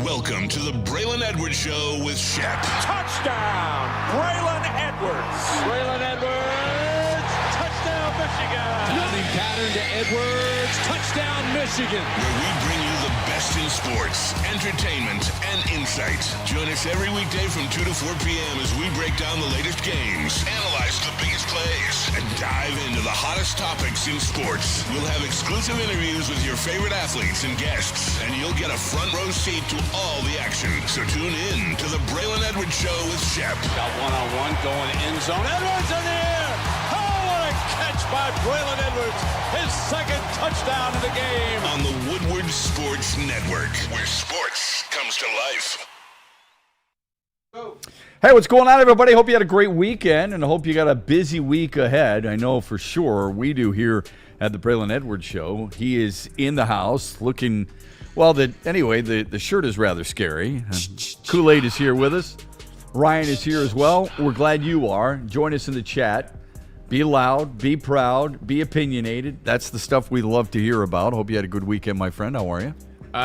Welcome to the Braylon Edwards Show with Shep. Touchdown, Braylon Edwards. Braylon Edwards, touchdown, Michigan. Running pattern to Edwards, touchdown, Michigan. Where we bring you the best in sports, entertainment, and insight. Join us every weekday from 2 to 4 p.m. as we break down the latest games, analyze the biggest plays, and dive into the hottest topics in sports. We'll have exclusive interviews with your favorite athletes and guests, and you'll get a front row seat to all the action. So tune in to the Braylon Edwards Show with Shep. Got one-on-one going end zone. Edwards in the air. Oh, what a catch by Braylon Edwards. His second touchdown of the game. On the Woodward Sports Network, where sports comes to life. Hey, what's going on, everybody? Hope you had a great weekend, and I hope you got a busy week ahead. I know for sure we do here at the Braylon Edwards Show. He is in the house looking, well, the shirt is rather scary. Kool-Aid is here with us. Ryan is here as well. We're glad you are. Join us in the chat. Be loud, be proud, be opinionated. That's the stuff we love to hear about. Hope you had a good weekend, my friend. How are you?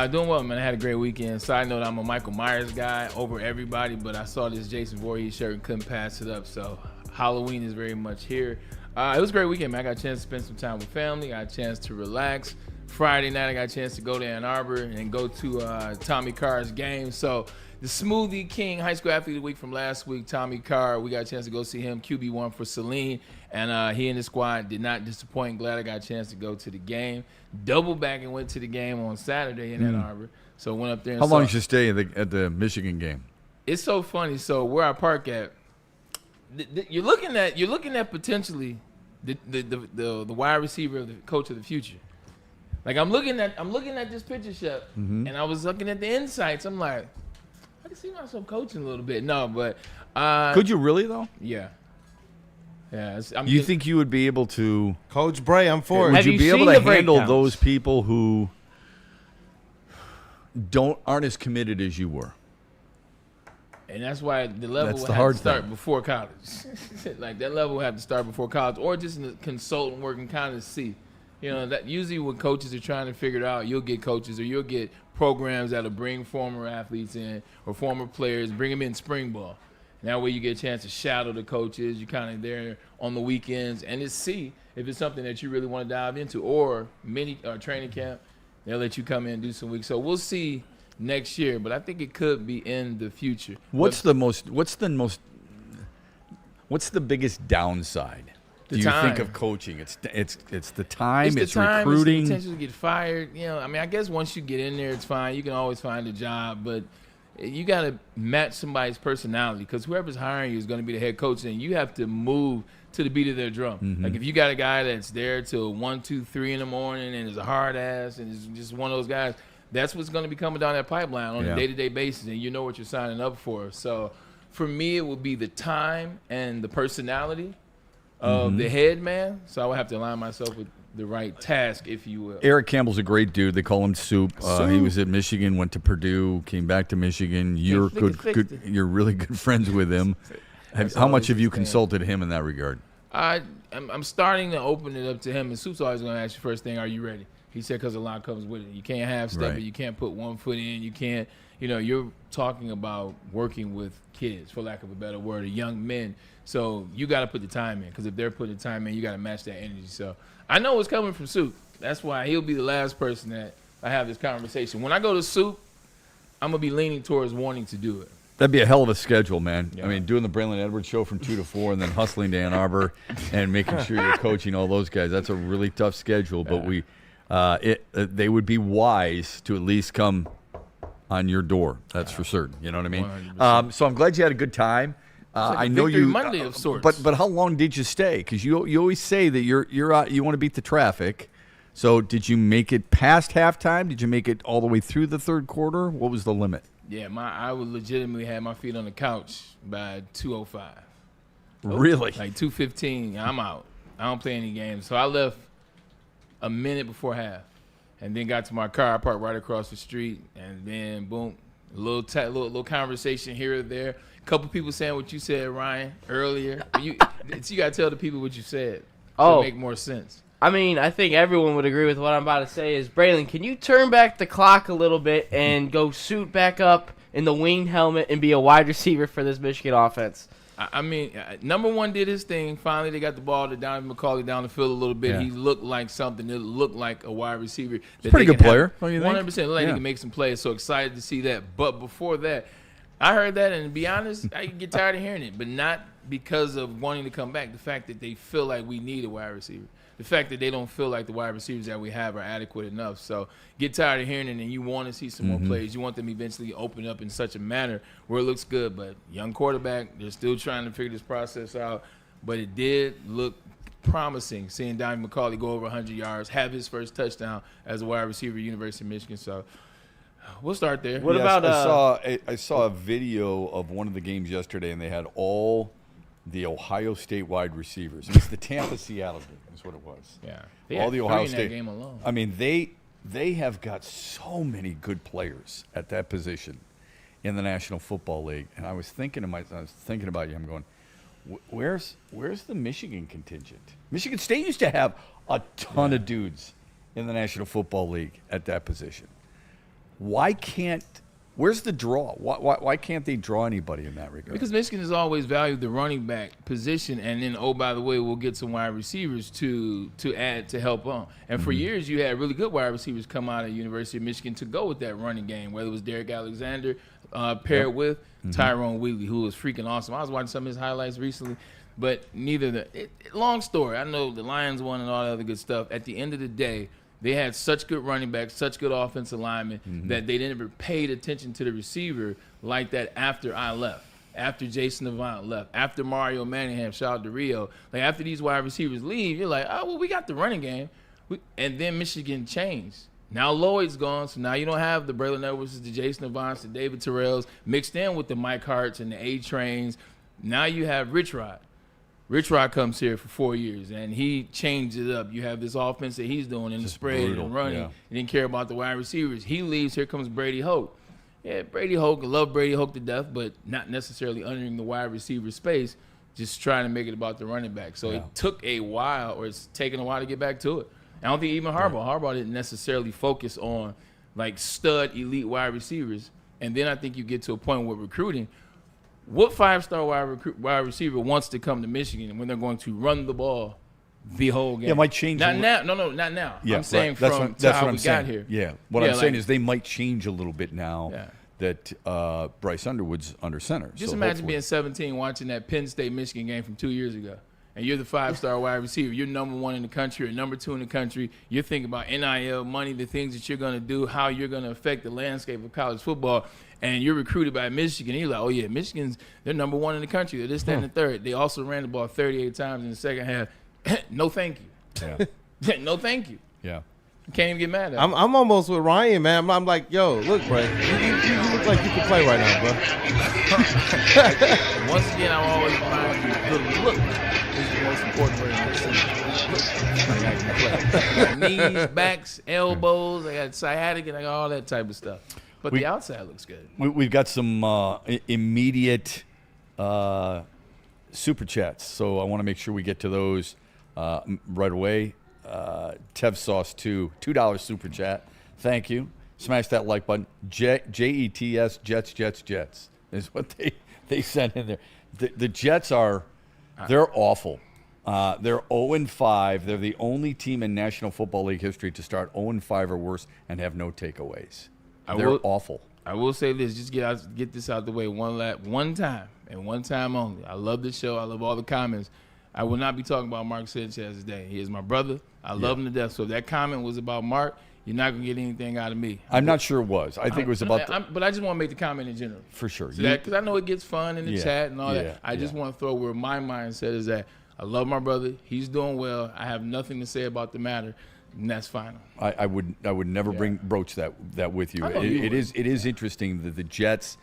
Doing well, man. I had a great weekend. Side note, I'm a Michael Myers guy over everybody, but I saw this Jason Voorhees shirt and couldn't pass it up, so Halloween is very much here. It was a great weekend, man. I got a chance to spend some time with family. Got a chance to relax. Friday night, I got a chance to go to Ann Arbor and go to Tommy Carr's game. So the Smoothie King High School Athlete of the Week from last week, Tommy Carr, we got a chance to go see him, QB1 for Celine, and he and his squad did not disappoint. Glad I got a chance to go to the game. Double back and went to the game on Saturday in Ann Arbor. So went up there and How long did you stay at the Michigan game? It's so funny. So where I park at, you're looking at potentially the wide receiver of the coach of the future. Like I'm looking at this picture, Shep, and I was looking at the insights. I'm like, I can see myself coaching a little bit. No, but Could you really, though? yeah. You think you would be able to? Coach Bray, I'm for it. Would Have you you be able seen to the handle breakdowns? those people who aren't as committed as you were? And that's why the level That's will the have hard to start thing. before college. Like that level will have to start before college, or just in the consultant work and kind of see. You know, that usually when coaches are trying to figure it out, you'll get coaches or you'll get programs that'll bring former athletes in or former players, bring them in spring ball. And that way you get a chance to shadow the coaches. You're kind of there on the weekends and just see if it's something that you really want to dive into. Or training camp, they'll let you come in and do some weeks. So we'll see next year, but I think it could be in the future. What's the biggest downside? Do you think time. of coaching? It's the time, it's time, recruiting. It's the potential to get fired. You know, I mean, I guess once you get in there, it's fine. You can always find a job, but you got to match somebody's personality because whoever's hiring you is going to be the head coach, and you have to move to the beat of their drum. Mm-hmm. Like if you got a guy that's there till 1, 2, 3 in the morning and is a hard ass and is just one of those guys, that's what's going to be coming down that pipeline on a day-to-day basis, and you know what you're signing up for. So for me, it would be the time and the personality of the head man. So I would have to align myself with the right task, if you will. Eric Campbell's a great dude. They call him Soup. He was at Michigan, went to Purdue, came back to Michigan. You're good. You're really good friends with him. How much have you consulted him in that regard? I'm starting to open it up to him, and Soup's always going to ask you first thing, are you ready? He said because a lot comes with it. You can't half step Right. it. You can't put one foot in. You can't, you're talking about working with kids, for lack of a better word, or young men. So you got to put the time in because if they're putting the time in, you got to match that energy. So I know what's coming from Soup. That's why he'll be the last person that I have this conversation. When I go to Soup, I'm going to be leaning towards wanting to do it. That'd be a hell of a schedule, man. Yeah. I mean, doing the Braylon Edwards Show from 2 to 4 and then hustling to Ann Arbor and making sure you're coaching all those guys. That's a really tough schedule, but they would be wise to at least come on your door. That's for certain. You know what I mean? 100%. So I'm glad you had a good time. like I a know victory you, Monday of sorts. But how long did you stay? Because you always say that you're out, you want to beat the traffic. So did you make it past halftime? Did you make it all the way through the third quarter? What was the limit? Yeah, I would legitimately have my feet on the couch by 2:05. Really? Like 2:15, I'm out. I don't play any games. So I left a minute before half, and then got to my car. I parked right across the street, and then boom, a little conversation here or there. A couple people saying what you said, Ryan, earlier. You got to tell the people what you said. to make more sense. I mean, I think everyone would agree with what I'm about to say is, Braylon, can you turn back the clock a little bit and go suit back up in the winged helmet and be a wide receiver for this Michigan offense? I mean, number one did his thing. Finally, they got the ball to Donovan McCauley down the field a little bit. Yeah. He looked like something. It looked like a wide receiver. He's a pretty good player, don't you think? 100%. Looked like he can make some plays. So excited to see that. But before that, I heard that, and to be honest, I get tired of hearing it. But not because of wanting to come back. The fact that they feel like we need a wide receiver. The fact that they don't feel like the wide receivers that we have are adequate enough. So get tired of hearing it, and you want to see some more plays. You want them eventually open up in such a manner where it looks good. But young quarterback, they're still trying to figure this process out. But it did look promising seeing Donovan McCauley go over 100 yards, have his first touchdown as a wide receiver at University of Michigan. So we'll start there. What about I saw a video of one of the games yesterday, and they had all the Ohio State wide receivers. It's the Tampa-Seattle game. That's what it was. Yeah. All the Ohio in State that game alone. I mean, they have got so many good players at that position in the National Football League. And I was thinking about you. I'm going, where's the Michigan contingent? Michigan State used to have a ton of dudes in the National Football League at that position. Where's the draw? Why can't they draw anybody in that regard? Because Michigan has always valued the running back position, and then, oh, by the way, we'll get some wide receivers to add to help on. And for years, you had really good wide receivers come out of University of Michigan to go with that running game, whether it was Derek Alexander paired with Tyrone Wheatley, who was freaking awesome. I was watching some of his highlights recently, but long story. I know the Lions won and all that other good stuff. At the end of the day, they had such good running backs, such good offensive linemen that they never paid attention to the receiver like that after I left, after Jason Avant left, after Mario Manningham, shout out to Rio. Like, after these wide receivers leave, you're like, oh, well, we got the running game. And then Michigan changed. Now Lloyd's gone, so now you don't have the Braylon Edwards, the Jason Avants, the David Terrells, mixed in with the Mike Harts and the A-Trains. Now you have Rich Rod. Rich Rod comes here for 4 years, and he changed it up. You have this offense that he's doing in the spread and running. Yeah. He didn't care about the wide receivers. He leaves. Here comes Brady Hoke. Yeah, Brady Hoke, I love Brady Hoke to death, but not necessarily entering the wide receiver space, just trying to make it about the running back. So it took a while, or it's taken a while to get back to it. I don't think even Harbaugh didn't necessarily focus on, like, stud elite wide receivers. And then I think you get to a point with recruiting. What five-star wide receiver wants to come to Michigan when they're going to run the ball the whole game? Yeah, it might change. Not now. No, not now. Yeah, I'm saying right. from that's how what we I'm saying. got here. Yeah, what I'm saying is they might change a little bit now that Bryce Underwood's under center. Just so imagine being 17 watching that Penn State-Michigan game from 2 years ago, and you're the five-star wide receiver. You're number one in the country or number two in the country. You're thinking about NIL, money, the things that you're going to do, how you're going to affect the landscape of college football. And you're recruited by Michigan. And you're like, oh, yeah, they're number one in the country. They're this, that, and the third. They also ran the ball 38 times in the second half. No, thank you. Yeah. No, thank you. Yeah. You can't even get mad at it. I'm almost with Ryan, man. I'm like, yo, look, bro. You look like you can play right now, bro. Once again, I'm always remind you, the look is the most important word in this. I got knees, backs, elbows. I got sciatic, and I got all that type of stuff. But the outside looks good. We've got some immediate super chats, so I want to make sure we get to those right away. Tev Sauce $2 super chat. Thank you. Smash that like button. JETS Jets is what they sent in there. The Jets they're awful. They're 0-5. They're the only team in National Football League history to start 0-5 or worse and have no takeaways. They're awful. I will say this, just get this out the way one time, and one time only. I love this show. I love all the comments. I will not be talking about Mark Sanchez today. He is my brother. I love him to death. So if that comment was about Mark, you're not going to get anything out of me. I'm not sure it was. I think it was about but I just want to make the comment in general. For sure. Because I know it gets fun in the chat and all that. I just want to throw where my mindset is at. I love my brother. He's doing well. I have nothing to say about the matter. And that's final. I would never broach that with you. It is interesting that the Jets,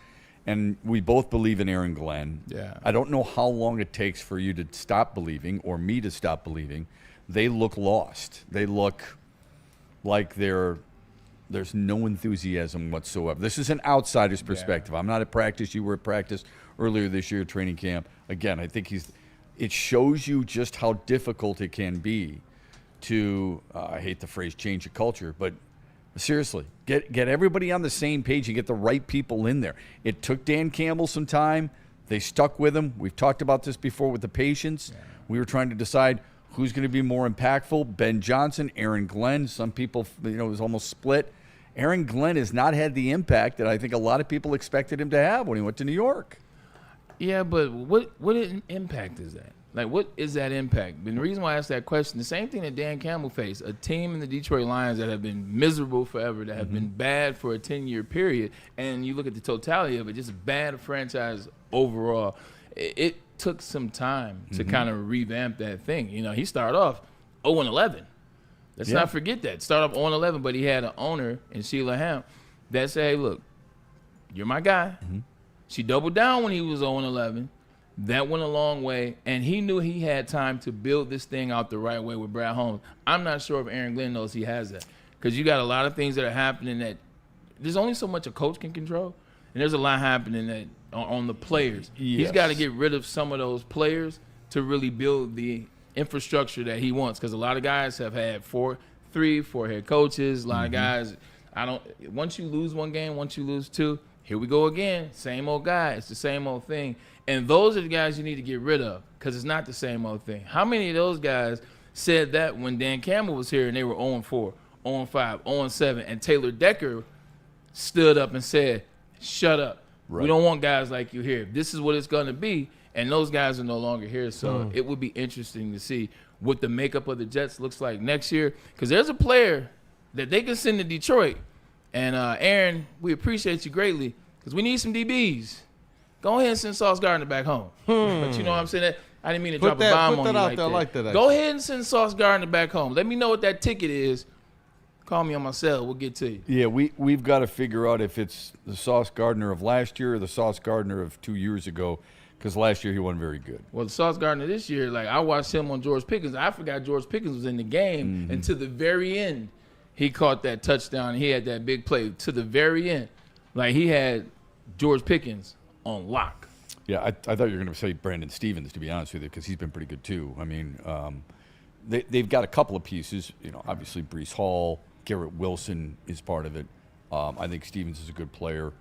and we both believe in Aaron Glenn. Yeah. I don't know how long it takes for you to stop believing or me to stop believing. They look lost. They look like there's no enthusiasm whatsoever. This is an outsider's perspective. I'm not at practice. You were at practice earlier this year, training camp. Again, I think it shows you just how difficult it can be to, I hate the phrase change a culture, but seriously, get everybody on the same page and get the right people in there. It took Dan Campbell some time. They stuck with him. We've talked about this before with the patience. Yeah. We were trying to decide who's going to be more impactful, Ben Johnson, Aaron Glenn. Some people, it was almost split. Aaron Glenn has not had the impact that I think a lot of people expected him to have when he went to New York. Yeah, but what impact is that? Like, what is that impact? And the reason why I asked that question, the same thing that Dan Campbell faced, a team in the Detroit Lions that have been miserable forever, that have been bad for a 10-year period, and you look at the totality of it, just a bad franchise overall. It took some time to kind of revamp that thing. He started off 0-11. Let's not forget that. Started off 0-11, but he had an owner in Sheila Ham that said, hey, look, you're my guy. She doubled down when he was 0-11. That went a long way, and he knew he had time to build this thing out the right way with Brad Holmes. I'm not sure if Aaron Glenn knows he has that, because you got a lot of things that are happening that there's only so much a coach can control, and there's a lot happening that on the players. Yes. He's got to get rid of some of those players to really build the infrastructure that he wants, because a lot of guys have had 4 head coaches. A lot of guys, once you lose one game, once you lose 2, here we go again. Same old guy. It's the same old thing. And those are the guys you need to get rid of, because it's not the same old thing. How many of those guys said that when Dan Campbell was here and they were 0-4, 0-5, 0-7, and Taylor Decker stood up and said, shut up. Right. We don't want guys like you here. This is what it's going to be, and those guys are no longer here. So it would be interesting to see what the makeup of the Jets looks like next year, because there's a player that they can send to Detroit. And, Aaron, we appreciate you greatly, because we need some DBs. Go ahead and send Sauce Gardner back home. But you know what I'm saying? I didn't mean to drop a bomb on you like that. I like that. Go ahead and send Sauce Gardner back home. Let me know what that ticket is. Call me on my cell. We'll get to you. Yeah, we've got to figure out if it's the Sauce Gardner of last year or the Sauce Gardner of 2 years ago, because last year he wasn't very good. Well, the Sauce Gardner this year, like, I watched him on George Pickens. I forgot George Pickens was in the game until the very end. He caught that touchdown. He had that big play to the very end. Like, he had George Pickens on lock. Yeah, I thought you were going to say Brandon Stevens, to be honest with you, because he's been pretty good too. I mean, they've got a couple of pieces. Obviously Breece Hall, Garrett Wilson is part of it. I think Stevens is a good player.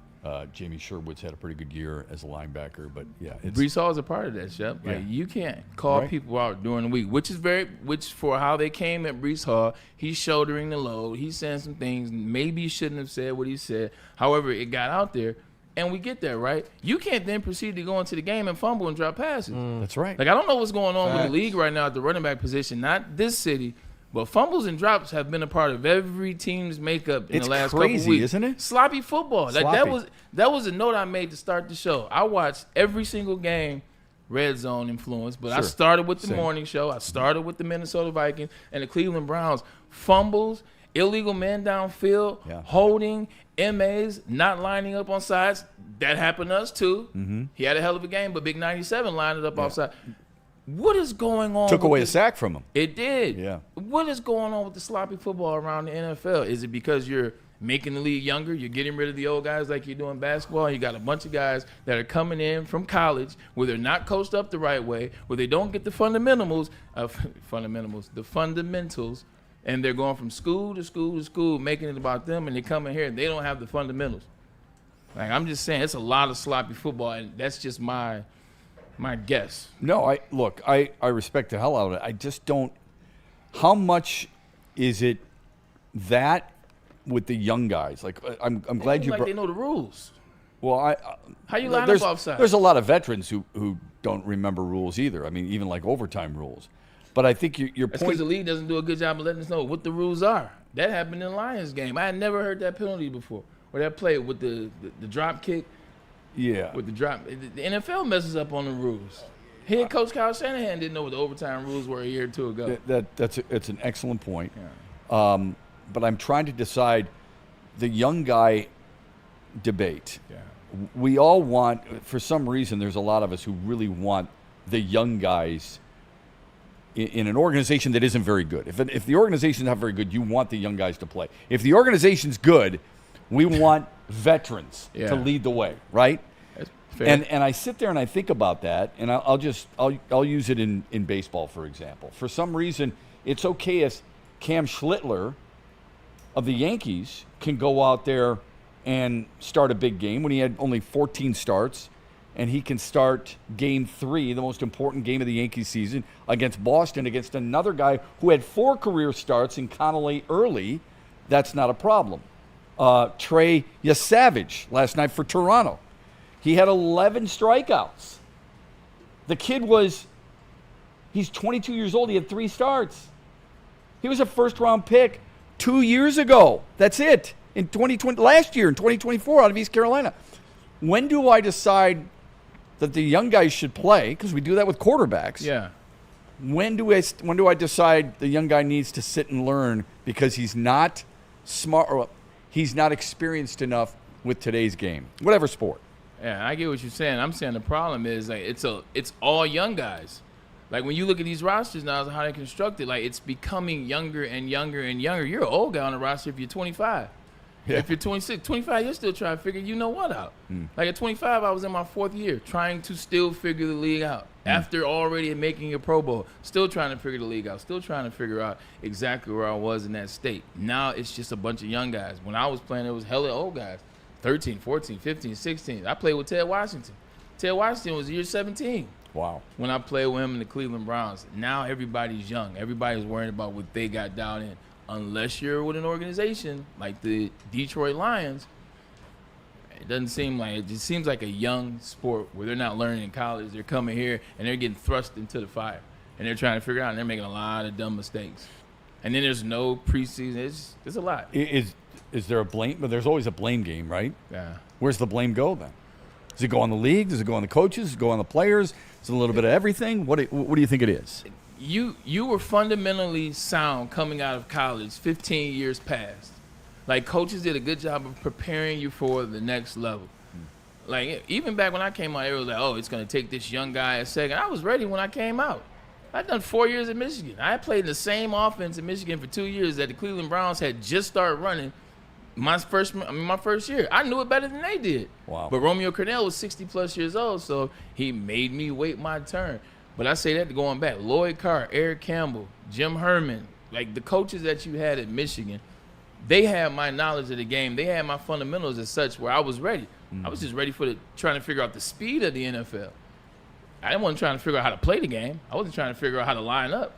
Jamie Sherwood's had a pretty good year as a linebacker, but yeah, Breece Hall is a part of that, Shep. Like, you can't call people out during the week, which for how they came at Breece Hall, he's shouldering the load. He's saying some things maybe he shouldn't have said what he said. However, it got out there. And we get there, right? You can't then proceed to go into the game and fumble and drop passes. That's right. Like, I don't know what's going on with the league right now at the running back position. Not this city, but fumbles and drops have been a part of every team's makeup in the last couple weeks. It's crazy, isn't it? Sloppy football. Like, that was a note I made to start the show. I watched every single game, Red Zone influence, but I started with the morning show. I started with the Minnesota Vikings and the Cleveland Browns. Fumbles, illegal men downfield, holding, MAs, not lining up on sides. That happened to us too. He had a hell of a game, but Big 97 lined it up offside. What is going on? Took away a sack from him. It did. Yeah. What is going on with the sloppy football around the NFL? Is it because you're making the league younger? You're getting rid of the old guys like you do in basketball? You got a bunch of guys that are coming in from college where they're not coached up the right way, where they don't get the fundamentals, and they're going from school to school to school, making it about them, and they come in here and they don't have the fundamentals. Like, I'm just saying, it's a lot of sloppy football, and that's just my guess. No, I respect the hell out of it. I just don't. How much is it that with the young guys? Like, I'm glad you. They know the rules. Well, how you line up offside? There's a lot of veterans who don't remember rules either. I mean, even like overtime rules. But I think your That's point. because the league doesn't do a good job of letting us know what the rules are. That happened in the Lions game. I had never heard that penalty before, or that play with the drop kick. Yeah. With the drop, the NFL messes up on the rules. Head coach Kyle Shanahan didn't know what the overtime rules were a year or two ago. It's an excellent point. Yeah. But I'm trying to decide the young guy debate. Yeah. We all want, for some reason, there's a lot of us who really want the young guys in an organization that isn't very good. If the organization's not very good, you want the young guys to play. If the organization's good, we want veterans to lead the way, right? That's fair. And I sit there and I think about that, and I'll use it in baseball, for example. For some reason, it's okay if Cam Schlittler of the Yankees can go out there and start a big game when he had only 14 starts, and he can start game 3, the most important game of the Yankees season, against Boston, against another guy who had 4 career starts in Connolly early. That's not a problem. Trey Yasavage last night for Toronto. He had 11 strikeouts. The kid he's 22 years old. He had 3 starts. He was a first-round pick 2 years ago. That's it. In 2020, last year in 2024 out of East Carolina. When do I decide that the young guys should play? Because we do that with quarterbacks. Yeah. When do I decide the young guy needs to sit and learn because he's not smart or he's not experienced enough with today's game, whatever sport? Yeah, I get what you're saying. I'm saying the problem is like it's all young guys. Like when you look at these rosters now, how they're constructed, like it's becoming younger and younger and younger. You're an old guy on the roster if you're 25. Yeah. If you're 26, 25, you're still trying to figure what out. Like at 25, I was in my 4th year trying to still figure the league out. After already making a Pro Bowl, still trying to figure the league out, still trying to figure out exactly where I was in that state. Now it's just a bunch of young guys. When I was playing, it was hella old guys, 13, 14, 15, 16. I played with Ted Washington. Ted Washington was year 17. Wow. When I played with him in the Cleveland Browns. Now everybody's young. Everybody's worrying about what they got dialed in. Unless you're with an organization like the Detroit Lions, it just seems like a young sport where they're not learning in college. They're coming here and they're getting thrust into the fire. And they're trying to figure out, and they're making a lot of dumb mistakes. And then there's no preseason. It's a lot. Is there a blame? But there's always a blame game, right? Yeah. Where's the blame go then? Does it go on the league? Does it go on the coaches? Does it go on the players? Is it a little bit of everything? What do you think it is? You were fundamentally sound coming out of college 15 years past. Like, coaches did a good job of preparing you for the next level. Like, even back when I came out, it was like, oh, it's going to take this young guy a second. I was ready when I came out. I'd done 4 years at Michigan. I played in the same offense in Michigan for 2 years that the Cleveland Browns had just started running my first year. I knew it better than they did. Wow. But Romeo Cornell was 60-plus years old, so he made me wait my turn. But I say that going back. Lloyd Carr, Eric Campbell, Jim Herman, like the coaches that you had at Michigan, they had my knowledge of the game. They had my fundamentals as such where I was ready. I was just ready for trying to figure out the speed of the NFL. I wasn't trying to figure out how to play the game. I wasn't trying to figure out how to line up.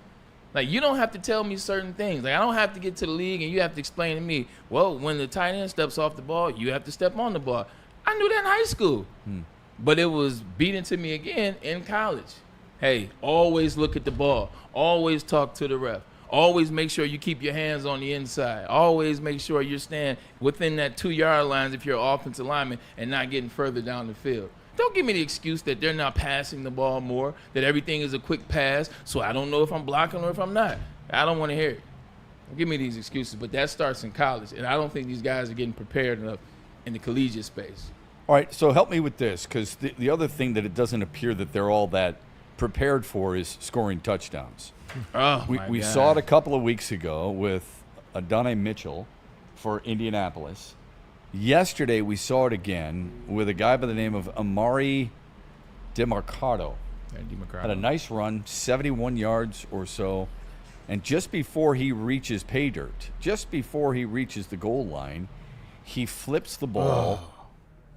Like, you don't have to tell me certain things. Like, I don't have to get to the league and you have to explain to me, well, when the tight end steps off the ball, you have to step on the ball. I knew that in high school. But it was beaten to me again in college. Hey, always look at the ball. Always talk to the ref. Always make sure you keep your hands on the inside. Always make sure you're staying within that 2-yard lines if you're an offensive lineman and not getting further down the field. Don't give me the excuse that they're not passing the ball more, that everything is a quick pass, so I don't know if I'm blocking or if I'm not. I don't want to hear it. Don't give me these excuses, but that starts in college, and I don't think these guys are getting prepared enough in the collegiate space. All right, so help me with this, because the other thing that it doesn't appear that they're all that prepared for is scoring touchdowns. Oh, we saw it a couple of weeks ago with Adonai Mitchell for Indianapolis. Yesterday we saw it again with a guy by the name of Amari DeMarcado. Had a nice run, 71 yards or so, and just before he reaches pay dirt, just before he reaches the goal line, he flips the ball.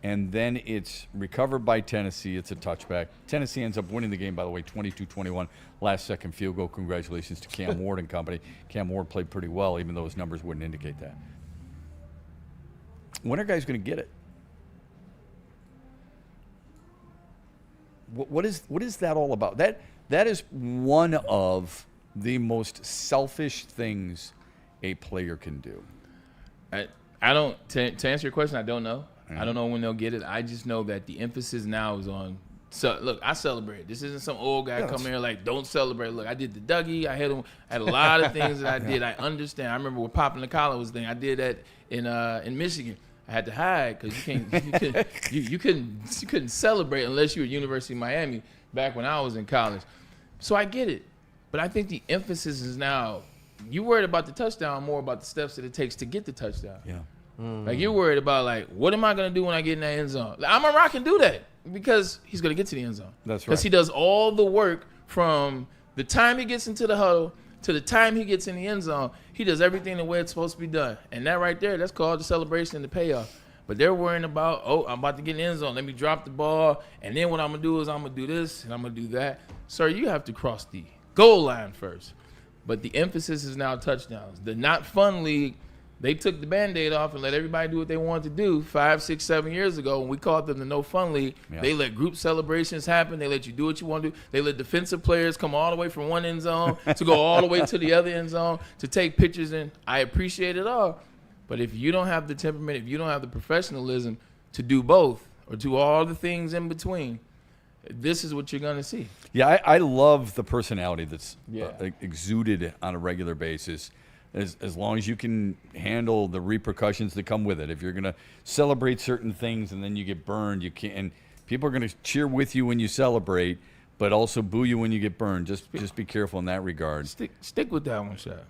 And then it's recovered by Tennessee. It's a touchback. Tennessee ends up winning the game, by the way, 22-21. Last-second field goal. Congratulations to Cam Ward and company. Cam Ward played pretty well, even though his numbers wouldn't indicate that. When are guys going to get it? What is that all about? That is one of the most selfish things a player can do. I don't. To answer your question, I don't know. I don't know when they'll get it. I just know that the emphasis now is on. So look, I celebrate. This isn't some old guy coming here like, don't celebrate. Look, I did the Dougie. I had a lot of things that I did. I understand. I remember when popping the collar was the thing. I did that in Michigan. I had to hide because you couldn't celebrate unless you were at University of Miami back when I was in college. So I get it, but I think the emphasis is now. You worried about the touchdown, more about the steps that it takes to get the touchdown. Yeah. Like, you're worried about, like, what am I going to do when I get in that end zone? Like, Amon-Ra can do that because he's going to get to the end zone. That's right. Because he does all the work from the time he gets into the huddle to the time he gets in the end zone. He does everything the way it's supposed to be done. And that right there, that's called the celebration and the payoff. But they're worrying about, I'm about to get in the end zone. Let me drop the ball. And then what I'm going to do is I'm going to do this and I'm going to do that. Sir, you have to cross the goal line first. But the emphasis is now touchdowns. The not fun league, they took the Band-Aid off and let everybody do what they wanted to do 5, 6, 7 years ago when we called them the No Fun League. Yeah. They let group celebrations happen. They let you do what you want to do. They let defensive players come all the way from one end zone to go all the way to the other end zone to take pictures. And I appreciate it all. But if you don't have the temperament, if you don't have the professionalism to do both or do all the things in between, this is what you're going to see. Yeah, I love the personality that's exuded on a regular basis. As long as you can handle the repercussions that come with it. If you're going to celebrate certain things and then you get burned, you can't. And people are going to cheer with you when you celebrate, but also boo you when you get burned. Just be careful in that regard. Stick with that one, Shep.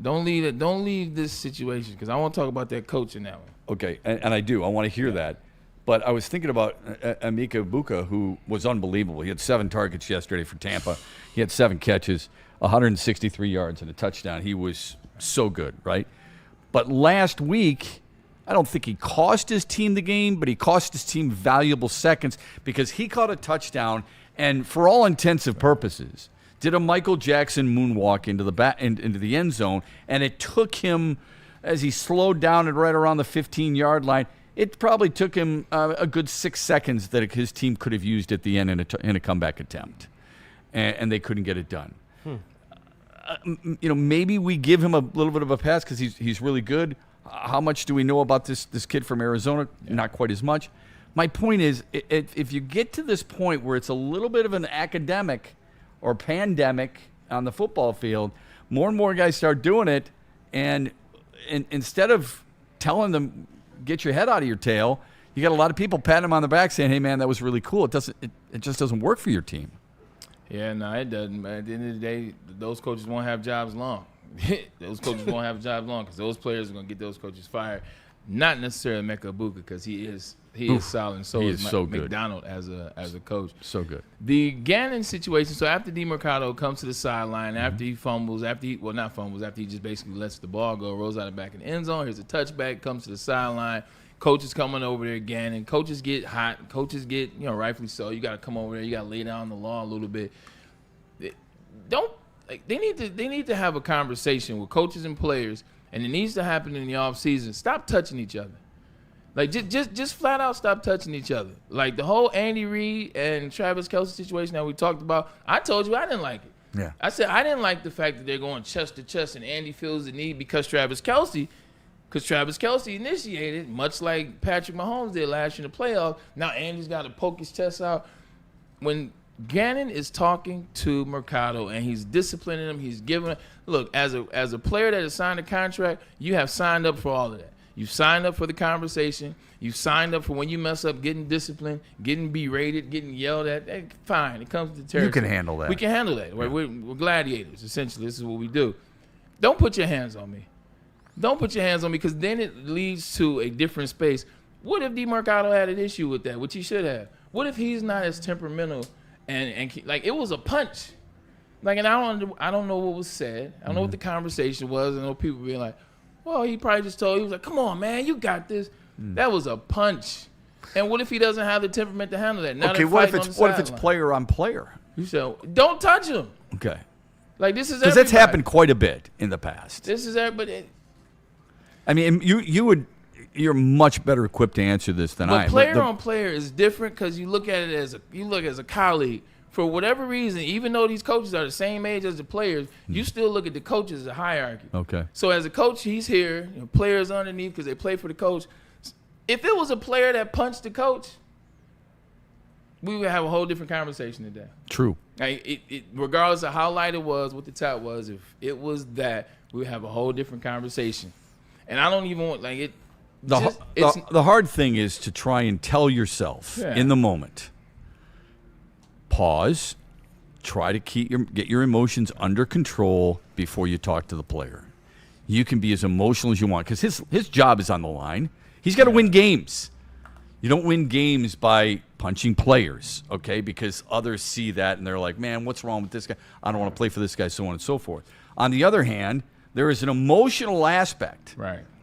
Don't leave this situation because I want to talk about that coach in that one. Okay, and I do. I want to hear that. But I was thinking about Emeka Egbuka, who was unbelievable. He had 7 targets yesterday for Tampa. He had 7 catches, 163 yards, and a touchdown. He was so good, right? But last week, I don't think he cost his team the game, but he cost his team valuable seconds because he caught a touchdown and, for all intents and purposes, did a Michael Jackson moonwalk into the end zone, and it took him, as he slowed down at right around the 15-yard line, it probably took him a good 6 seconds that his team could have used at the end in a comeback attempt, and they couldn't get it done. Maybe we give him a little bit of a pass because he's really good. How much do we know about this kid from Arizona? Yeah. Not quite as much. My point is, if you get to this point where it's a little bit of an academic or pandemic on the football field, more and more guys start doing it, and instead of telling them, get your head out of your tail, you got a lot of people patting him on the back saying, hey, man, that was really cool. It just doesn't work for your team. Yeah, no, it doesn't. But at the end of the day, those coaches won't have jobs long. Those coaches won't have jobs long because those players are going to get those coaches fired. Not necessarily Emeka Egbuka because he is solid, and so is McDonald as a coach. So good. The Gannon situation. So after DeMercado comes to the sideline, after he fumbles, after he just basically lets the ball go, rolls out of back in the end zone. Here's a touchback, comes to the sideline. Coach is coming over there, Gannon. Coaches get hot. Coaches get, rightfully so. You got to come over there. You got to lay down the law a little bit. They need to have a conversation with coaches and players, and it needs to happen in the offseason. Stop touching each other. Like, just flat out stop touching each other. Like, the whole Andy Reid and Travis Kelce situation that we talked about, I told you I didn't like it. Yeah. I said I didn't like the fact that they're going chest to chest and Andy feels the need because Travis Kelce initiated, much like Patrick Mahomes did last year in the playoffs. Now Andy's got to poke his chest out. When Gannon is talking to Mercado and he's disciplining him, he's giving him, look, as a player that has signed a contract, you have signed up for all of that. You've signed up for the conversation. You've signed up for when you mess up, getting disciplined, getting berated, getting yelled at. Fine, it comes to the territory. You can handle that. We can handle that. Yeah. We're gladiators, essentially. This is what we do. Don't put your hands on me. Don't put your hands on me because then it leads to a different space. What if DeMercado had an issue with that, which he should have? What if he's not as temperamental and like it was a punch? Like, and I don't know what was said. I don't know what the conversation was. I know people being like, well, he probably just told, he was like, come on, man, you got this. That was a punch. And what if he doesn't have the temperament to handle that? Now okay, what if it's player on player? You said, don't touch him. Okay. Like, this is because that's happened quite a bit in the past. This is everybody. I mean, you're much better equipped to answer this than I am. But player on player is different because you look at it as a colleague. For whatever reason, even though these coaches are the same age as the players, you still look at the coaches as a hierarchy. Okay. So as a coach, he's here. Players underneath because they play for the coach. If it was a player that punched the coach, we would have a whole different conversation today. True. Like regardless of how light it was, what the top was, if it was that, we would have a whole different conversation. And I don't even want like it. The hard thing is to try and tell yourself in the moment. Pause. Try to get your emotions under control before you talk to the player. you can be as emotional as you want because his job is on the line. He's got to win games. You don't win games by punching players, okay, because others see that and they're like, man, what's wrong with this guy? I don't want to play for this guy, so on and so forth. On the other hand, there is an emotional aspect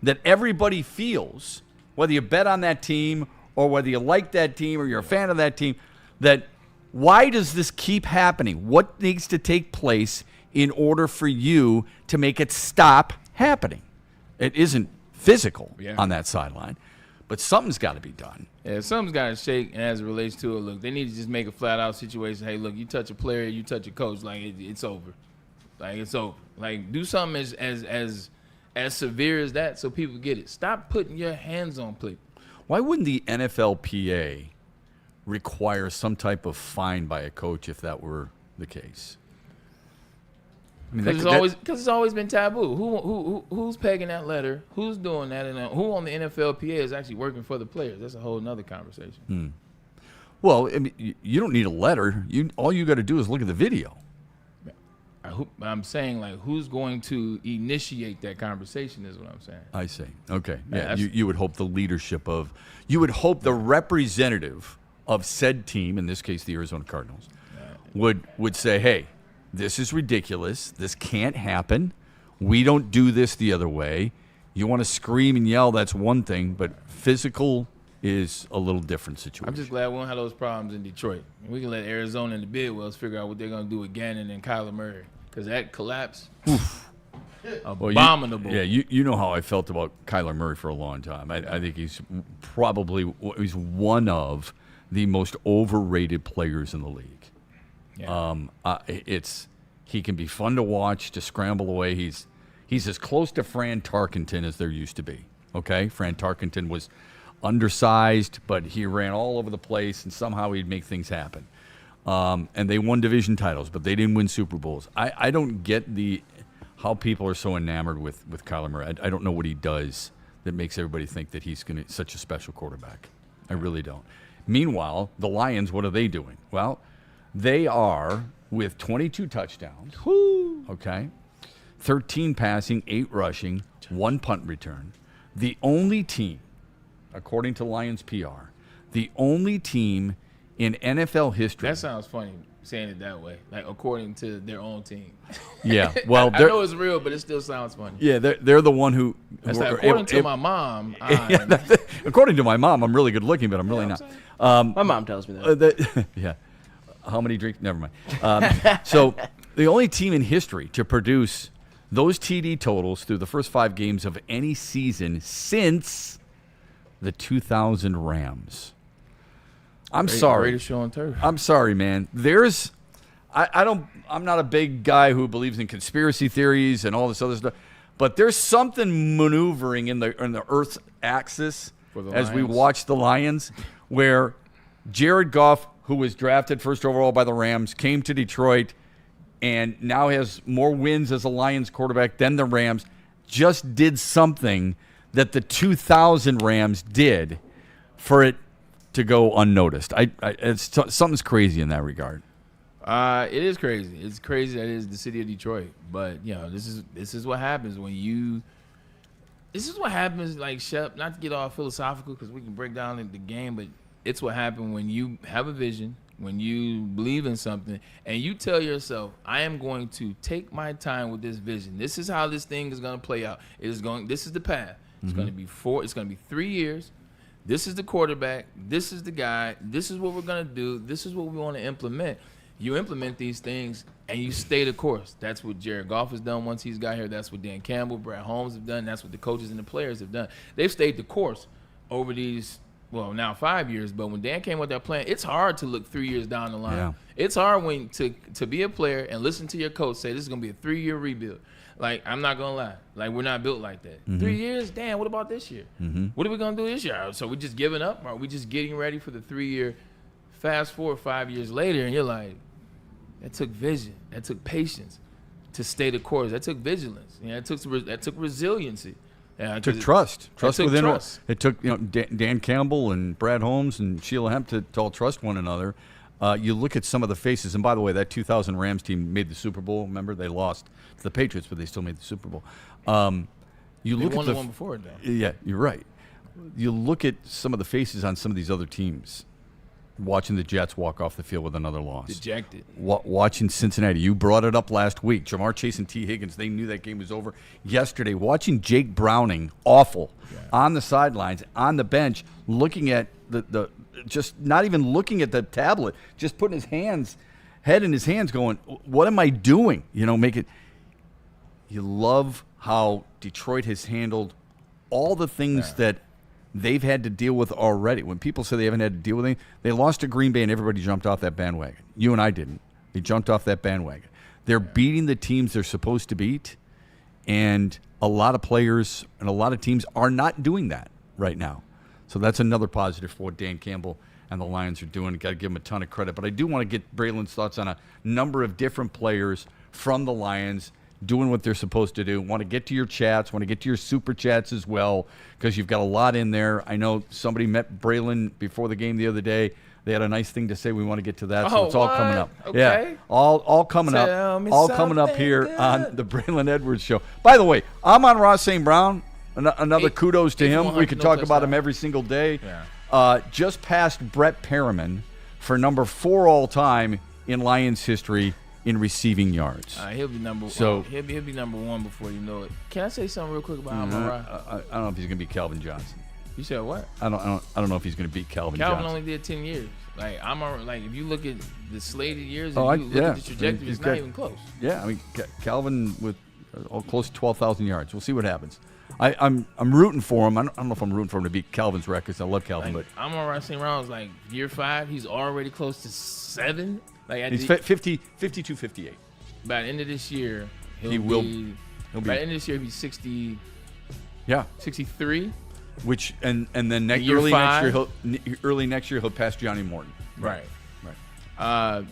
that everybody feels, whether you bet on that team or whether you like that team or you're a fan of that team, that why does this keep happening? What needs to take place in order for you to make it stop happening? It isn't physical on that sideline, but something's got to be done. Yeah, something's got to shake, and as it relates to it, look, they need to just make a flat-out situation. Hey, look, you touch a player, you touch a coach, like it's over. Like it's over. Like do something as severe as that so people get it. Stop putting your hands on people. Why wouldn't the NFLPA require some type of fine by a coach if that were the case? I mean, because it's always been taboo. Who's pegging that letter? Who's doing that? And who on the NFLPA is actually working for the players? That's a whole nother conversation. Well, I mean, you don't need a letter. All you got to do is look at the video. I'm saying, like, who's going to initiate that conversation is what I'm saying. I see. Okay. Yeah, you would hope the leadership of – you would hope the representative of said team, in this case the Arizona Cardinals, would say, hey, this is ridiculous. This can't happen. We don't do this the other way. You want to scream and yell, that's one thing, but physical is a little different situation. I'm just glad we don't have those problems in Detroit. We can let Arizona and the Bidwells figure out what they're going to do with Gannon and Kyler Murray. Because that collapse, abominable. You know how I felt about Kyler Murray for a long time. I think he's one of the most overrated players in the league. He can be fun to watch, to scramble away. He's as close to Fran Tarkenton as there used to be. Okay, Fran Tarkenton was undersized, but he ran all over the place, and somehow he'd make things happen. And they won division titles, but they didn't win Super Bowls. I don't get how people are so enamored with Kyler Murray. I don't know what he does that makes everybody think that he's such a special quarterback. I really don't. Meanwhile, the Lions, what are they doing? Well, they are with 22 touchdowns. Okay, 13 passing, 8 rushing, 1 punt return. The only team, according to Lions PR, the only team in NFL history. That sounds funny saying it that way, like according to their own team. Yeah, well, I know it's real, but it still sounds funny. Yeah, they're the one who. That's like, according to my mom. According to my mom, I'm really good looking, but I'm really not. My mom tells me that. Yeah. How many drinks? Never mind. So the only team in history to produce those TD totals through the first 5 games of any season since the 2000 Rams. I'm sorry. Greatest show on turf. I'm sorry, man. I'm not a big guy who believes in conspiracy theories and all this other stuff, but there's something maneuvering in the Earth's axis as we watch the Lions, where Jared Goff, who was drafted first overall by the Rams, came to Detroit and now has more wins as a Lions quarterback than the Rams, just did something that the 2000 Rams did for it to go unnoticed. Something's crazy in that regard. It is crazy. It's crazy that it is the city of Detroit. But this is what happens when you. This is what happens, like Shep. Not to get all philosophical, because we can break down the game, but it's what happens when you have a vision, when you believe in something, and you tell yourself, "I am going to take my time with this vision. This is how this thing is going to play out. This is the path. It's going to be 3 years. This is the quarterback. This is the guy. This is what we're going to do. This is what we want to implement." You implement these things, and you stay the course. That's what Jared Goff has done once he's got here. That's what Dan Campbell, Brad Holmes have done. That's what the coaches and the players have done. They've stayed the course over these, now 5 years. But when Dan came with that plan, it's hard to look 3 years down the line. Yeah. It's hard to be a player and listen to your coach say this is going to be a 3-year rebuild. Like, I'm not going to lie. Like, we're not built like that. 3 years? Damn, what about this year? What are we going to do this year? So we just giving up? Or are we just getting ready for the 3-year? Fast forward 5 years later, and you're like, that took vision. That took patience to stay the course. That took vigilance. That took resiliency. It took trust. Trust within us. It took Dan Campbell and Brad Holmes and Sheila Hemp to all trust one another. You look at some of the faces, and by the way, that 2000 Rams team made the Super Bowl. Remember, they lost to the Patriots, but they still made the Super Bowl. You They look won at the one before it, though. Yeah, you're right. You look at some of the faces on some of these other teams, watching the Jets walk off the field with another loss. Dejected. Watching Cincinnati. You brought it up last week. Jamar Chase and T. Higgins, they knew that game was over. Yesterday, watching Jake Browning, awful, on the sidelines, on the bench, looking at the just not even looking at the tablet, just putting his head in his hands going, what am I doing? Make it. You love how Detroit has handled all the things that they've had to deal with already. When people say they haven't had to deal with anything, they lost to Green Bay and everybody jumped off that bandwagon. You and I didn't. They jumped off that bandwagon. They're beating the teams they're supposed to beat, and a lot of players and a lot of teams are not doing that right now. So that's another positive for what Dan Campbell and the Lions are doing. Got to give them a ton of credit. But I do want to get Braylon's thoughts on a number of different players from the Lions doing what they're supposed to do. Want to get to your chats, want to get to your super chats as well, because you've got a lot in there. I know somebody met Braylon before the game the other day. They had a nice thing to say. We want to get to that, so it's all coming up. Okay. Yeah, all coming up. All coming up here on the Braylon Edwards Show. By the way, Amon-Ra St. Brown, another kudos to him. We could talk about him every single day. Yeah. Just passed Brett Perriman for number 4 all time in Lions history in receiving yards. He'll be number one. So he'll be number one before you know it. Can I say something real quick about Amon-Ra? I don't know if he's going to beat Calvin Johnson. You said what? I don't know if he's going to beat Calvin Calvin Johnson. only did 10 years. Like if you look at the slated years, Oh, and you look yeah. at the trajectory, He's it's not got- even close. Yeah, I mean Calvin with close to 12,000 yards. We'll see what happens. I'm rooting for him. I don't know if I'm rooting for him to beat Calvin's records. I love Calvin, Like, Amon-Ra St. Brown's like year 5. He's already close to 7. Like but he's 52, 58. by the end of this year, He'll be. by the end of this year, he'll be 60, Yeah, 63. which and then Year five. early next year he'll pass Johnny Morton. Right. Right.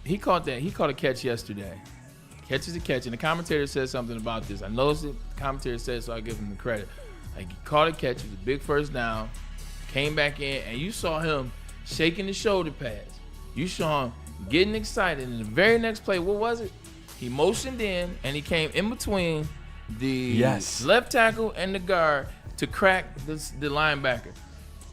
He caught a catch yesterday. Catches a catch, and the commentator said something about this. I noticed it. The commentator said, so I give him the credit. Like, he caught a catch. It was a big first down. Came back in, and you saw him shaking the shoulder pads. You saw him getting excited. And the very next play, what was it? He motioned in, and he came in between the left tackle and the guard to crack the linebacker.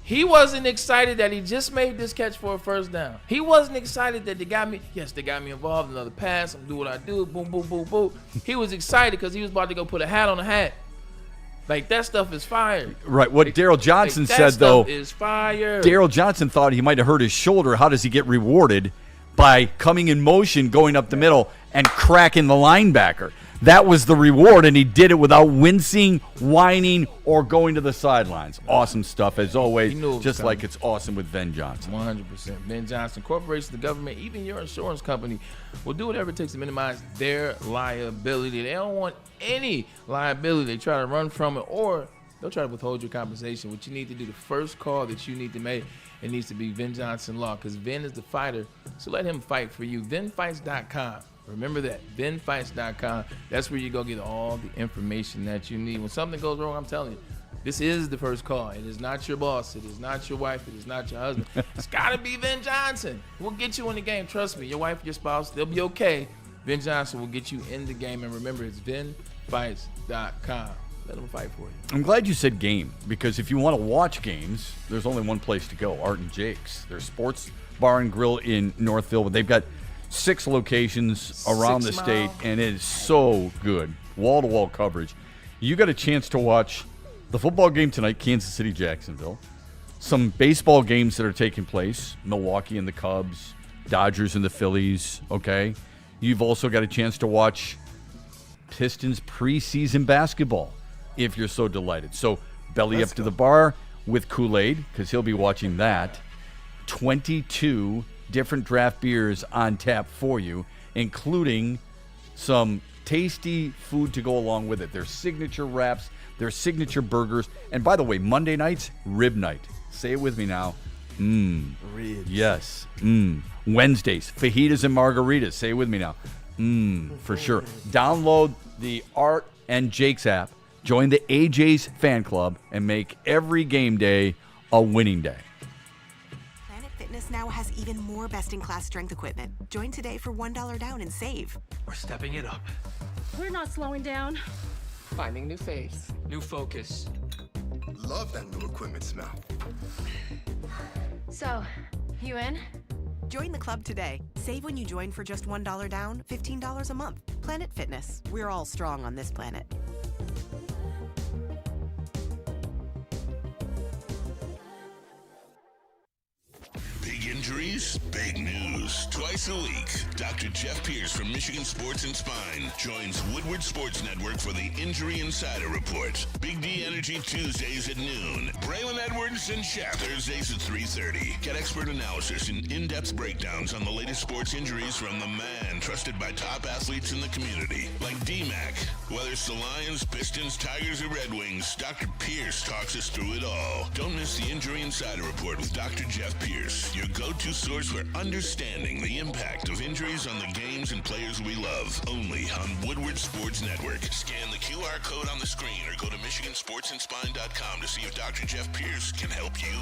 He wasn't excited that he just made this catch for a first down. He wasn't excited that they got me involved in another pass. I'm doing what I do. Boom, boom, boom, boom. He was excited because he was about to go put a hat on a hat. Like, that stuff is fire. Right. What Daryl Johnson that said, though, stuff is fire. Daryl Johnson thought he might have hurt his shoulder. How does he get rewarded? By coming in motion, going up the middle, and cracking the linebacker. That was the reward, and he did it without wincing, whining, or going to the sidelines. Awesome stuff, as always, just like it's awesome with Ben Johnson. 100%. Ben Johnson, corporations, the government, even your insurance company will do whatever it takes to minimize their liability. They don't want any liability. They try to run from it, or they'll try to withhold your compensation. What you need to do, the first call that you need to make, it needs to be Vin Johnson Law, because Vin is the fighter, so let him fight for you. VinFights.com. Remember that, VinFights.com. That's where you go get all the information that you need. When something goes wrong, I'm telling you, this is the first call. It is not your boss. It is not your wife. It is not your husband. It's got to be Vin Johnson. We'll get you in the game. Trust me, your wife, your spouse, they'll be okay. Vin Johnson will get you in the game. And remember, it's VinFights.com. Let them fight for you. I'm glad you said game, because if you want to watch games, there's only one place to go, Art and Jake's. Their sports bar and grill in Northville. They've got 6 locations around the state, and it is so good. Wall-to-wall coverage. You got a chance to watch the football game tonight, Kansas City, Jacksonville. Some baseball games that are taking place, Milwaukee and the Cubs, Dodgers and the Phillies, okay? You've also got a chance to watch Pistons preseason basketball, if you're so delighted. So belly up to the bar with Kool-Aid, because he'll be watching that. 22 different draft beers on tap for you, including some tasty food to go along with it. Their signature wraps, their signature burgers. And by the way, Monday nights, rib night. Say it with me now. Ribs. Yes. Wednesdays, fajitas and margaritas. Say it with me now. For sure. Download the Art and Jake's app, join the AJ's fan club, and make every game day a winning day. Planet Fitness Edwards now has even more best-in-class strength equipment. Join today for $1 down and save. We're stepping it up. We're not slowing down. Finding new face. New focus. Love that new equipment smell. So, you in? Join the club today. Save when you join for just $1 down, $15 a month. Planet Fitness. We're all strong on this planet. Big injuries, big news. Twice a week, Dr. Jeff Pierce from Michigan Sports and Spine joins Woodward Sports Network for the Injury Insider Report. Big D Energy Tuesdays at noon. Braylon Edwards and Shep Thursdays at 3:30. Get expert analysis and in-depth breakdowns on the latest sports injuries from the man trusted by top athletes in the community, like D-Mac. Whether it's the Lions, Pistons, Tigers, or Red Wings, Dr. Pierce talks us through it all. Don't miss the Injury Insider Report with Dr. Jeff Pierce, your go-to source for understanding the impact of injuries on the games and players we love. Only on Woodward Sports Network. Scan the QR code on the screen or go to MichiganSportsandSpine.com to see if Dr. Jeff Pierce can help you.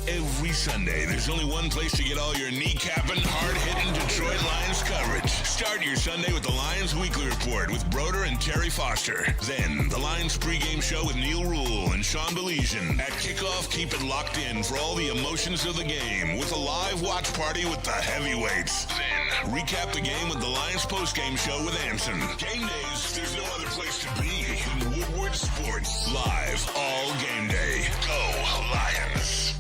Every Sunday, there's only one place to get all your kneecapping, hard-hitting Detroit Lions coverage. Start your Sunday with the Lions Weekly Report with Broder and Terry Foster. Then, the Lions pregame show with Neil Rule and Sean Baligian. At kickoff, keep it locked in for all the emotions of the game with a live watch party with the heavyweights. Then, recap the game with the Lions postgame show with Anson. Game days, there's no other place to be than Woodward Sports. Live all game day. Go Lions.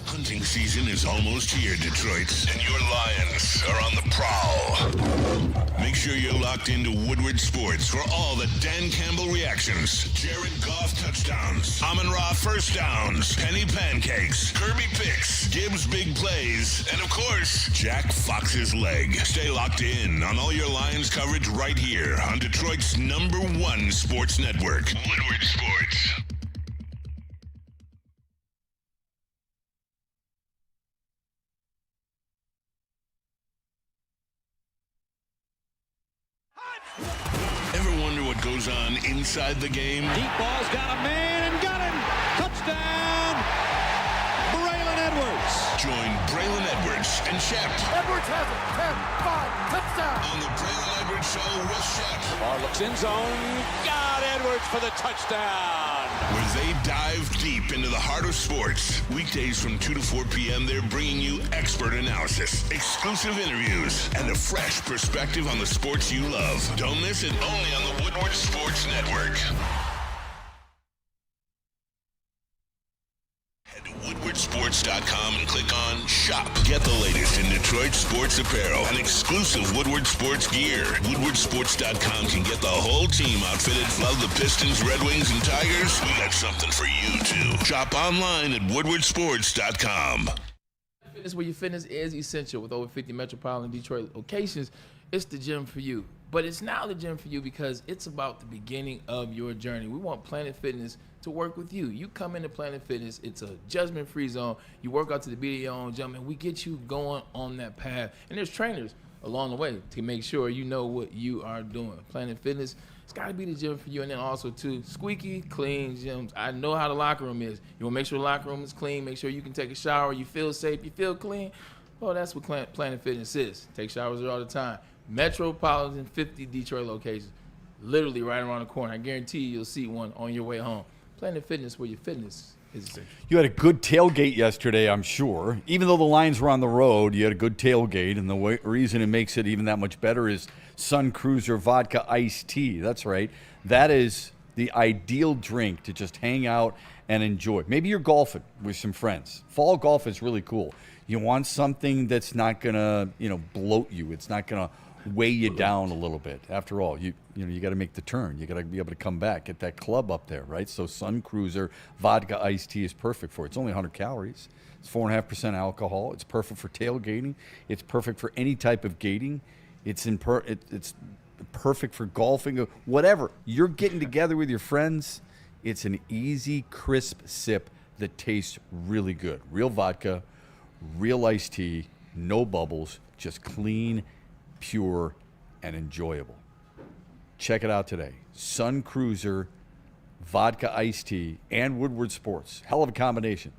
Hunting season is almost here, Detroit, and your Lions are on the prowl. Make sure you're locked into Woodward Sports for all the Dan Campbell reactions, Jared Goff touchdowns, Amon-Ra first downs, Penny pancakes, Kirby picks, Gibbs big plays, and of course, Jack Fox's leg. Stay locked in on all your Lions coverage right here on Detroit's #1 sports network, Woodward Sports. Ever wonder what goes on inside the game? Deep ball's got a man and got him. Touchdown, Braylon Edwards. Join Braylon Edwards and Shep. Edwards has it. 10, 5, touchdown. On the Braylon Edwards Show with Shep. Ball looks in zone. Got Edwards for the touchdown. Where they dive deep into the heart of sports. Weekdays from 2 to 4 p.m., they're bringing you expert analysis, exclusive interviews, and a fresh perspective on the sports you love. Don't miss it, only on the Woodward Sports Network. Head to WoodwardSports.com and click on Shop. Get the latest in Detroit sports apparel and exclusive Woodward Sports gear. WoodwardSports.com can get the whole team outfitted. Love the Pistons, Red Wings, and Tigers? We got something for you, too. Shop online at WoodwardSports.com. Fitness where your fitness is essential. With over 50 metropolitan Detroit locations, it's the gym for you. But it's now the gym for you because it's about the beginning of your journey. We want Planet Fitness to work with you. You come into Planet Fitness, it's a judgment-free zone. You work out to the beat of your own drum, and we get you going on that path. And there's trainers along the way to make sure you know what you are doing. Planet Fitness, it's got to be the gym for you. And then also, too, squeaky clean gyms. I know how the locker room is. You want to make sure the locker room is clean, make sure you can take a shower, you feel safe, you feel clean. Well, that's what Planet Fitness is. Take showers there all the time. Metropolitan 50 Detroit locations, literally right around the corner. I guarantee you'll see one on your way home. Planet Fitness, where your fitness is essential. You had a good tailgate yesterday, I'm sure. Even though the Lions were on the road, you had a good tailgate, and the reason it makes it even that much better is Sun Cruiser Vodka Iced Tea. That's right. That is the ideal drink to just hang out and enjoy. Maybe you're golfing with some friends. Fall golf is really cool. You want something that's not going to, bloat you. It's not going to weigh you down a little bit. After all, you got to make the turn. You got to be able to come back, get that club up there, right? So Sun Cruiser Vodka Iced Tea is perfect for it. It's only 100 calories. It's 4.5% alcohol. It's perfect for tailgating. It's perfect for any type of gating. It's perfect for golfing, whatever. You're getting together with your friends. It's an easy, crisp sip that tastes really good. Real vodka, real iced tea, no bubbles, just clean, pure, and enjoyable. check it out today. Sun Cruiser, vodka iced tea, and Woodward Sports. Hell of a combination.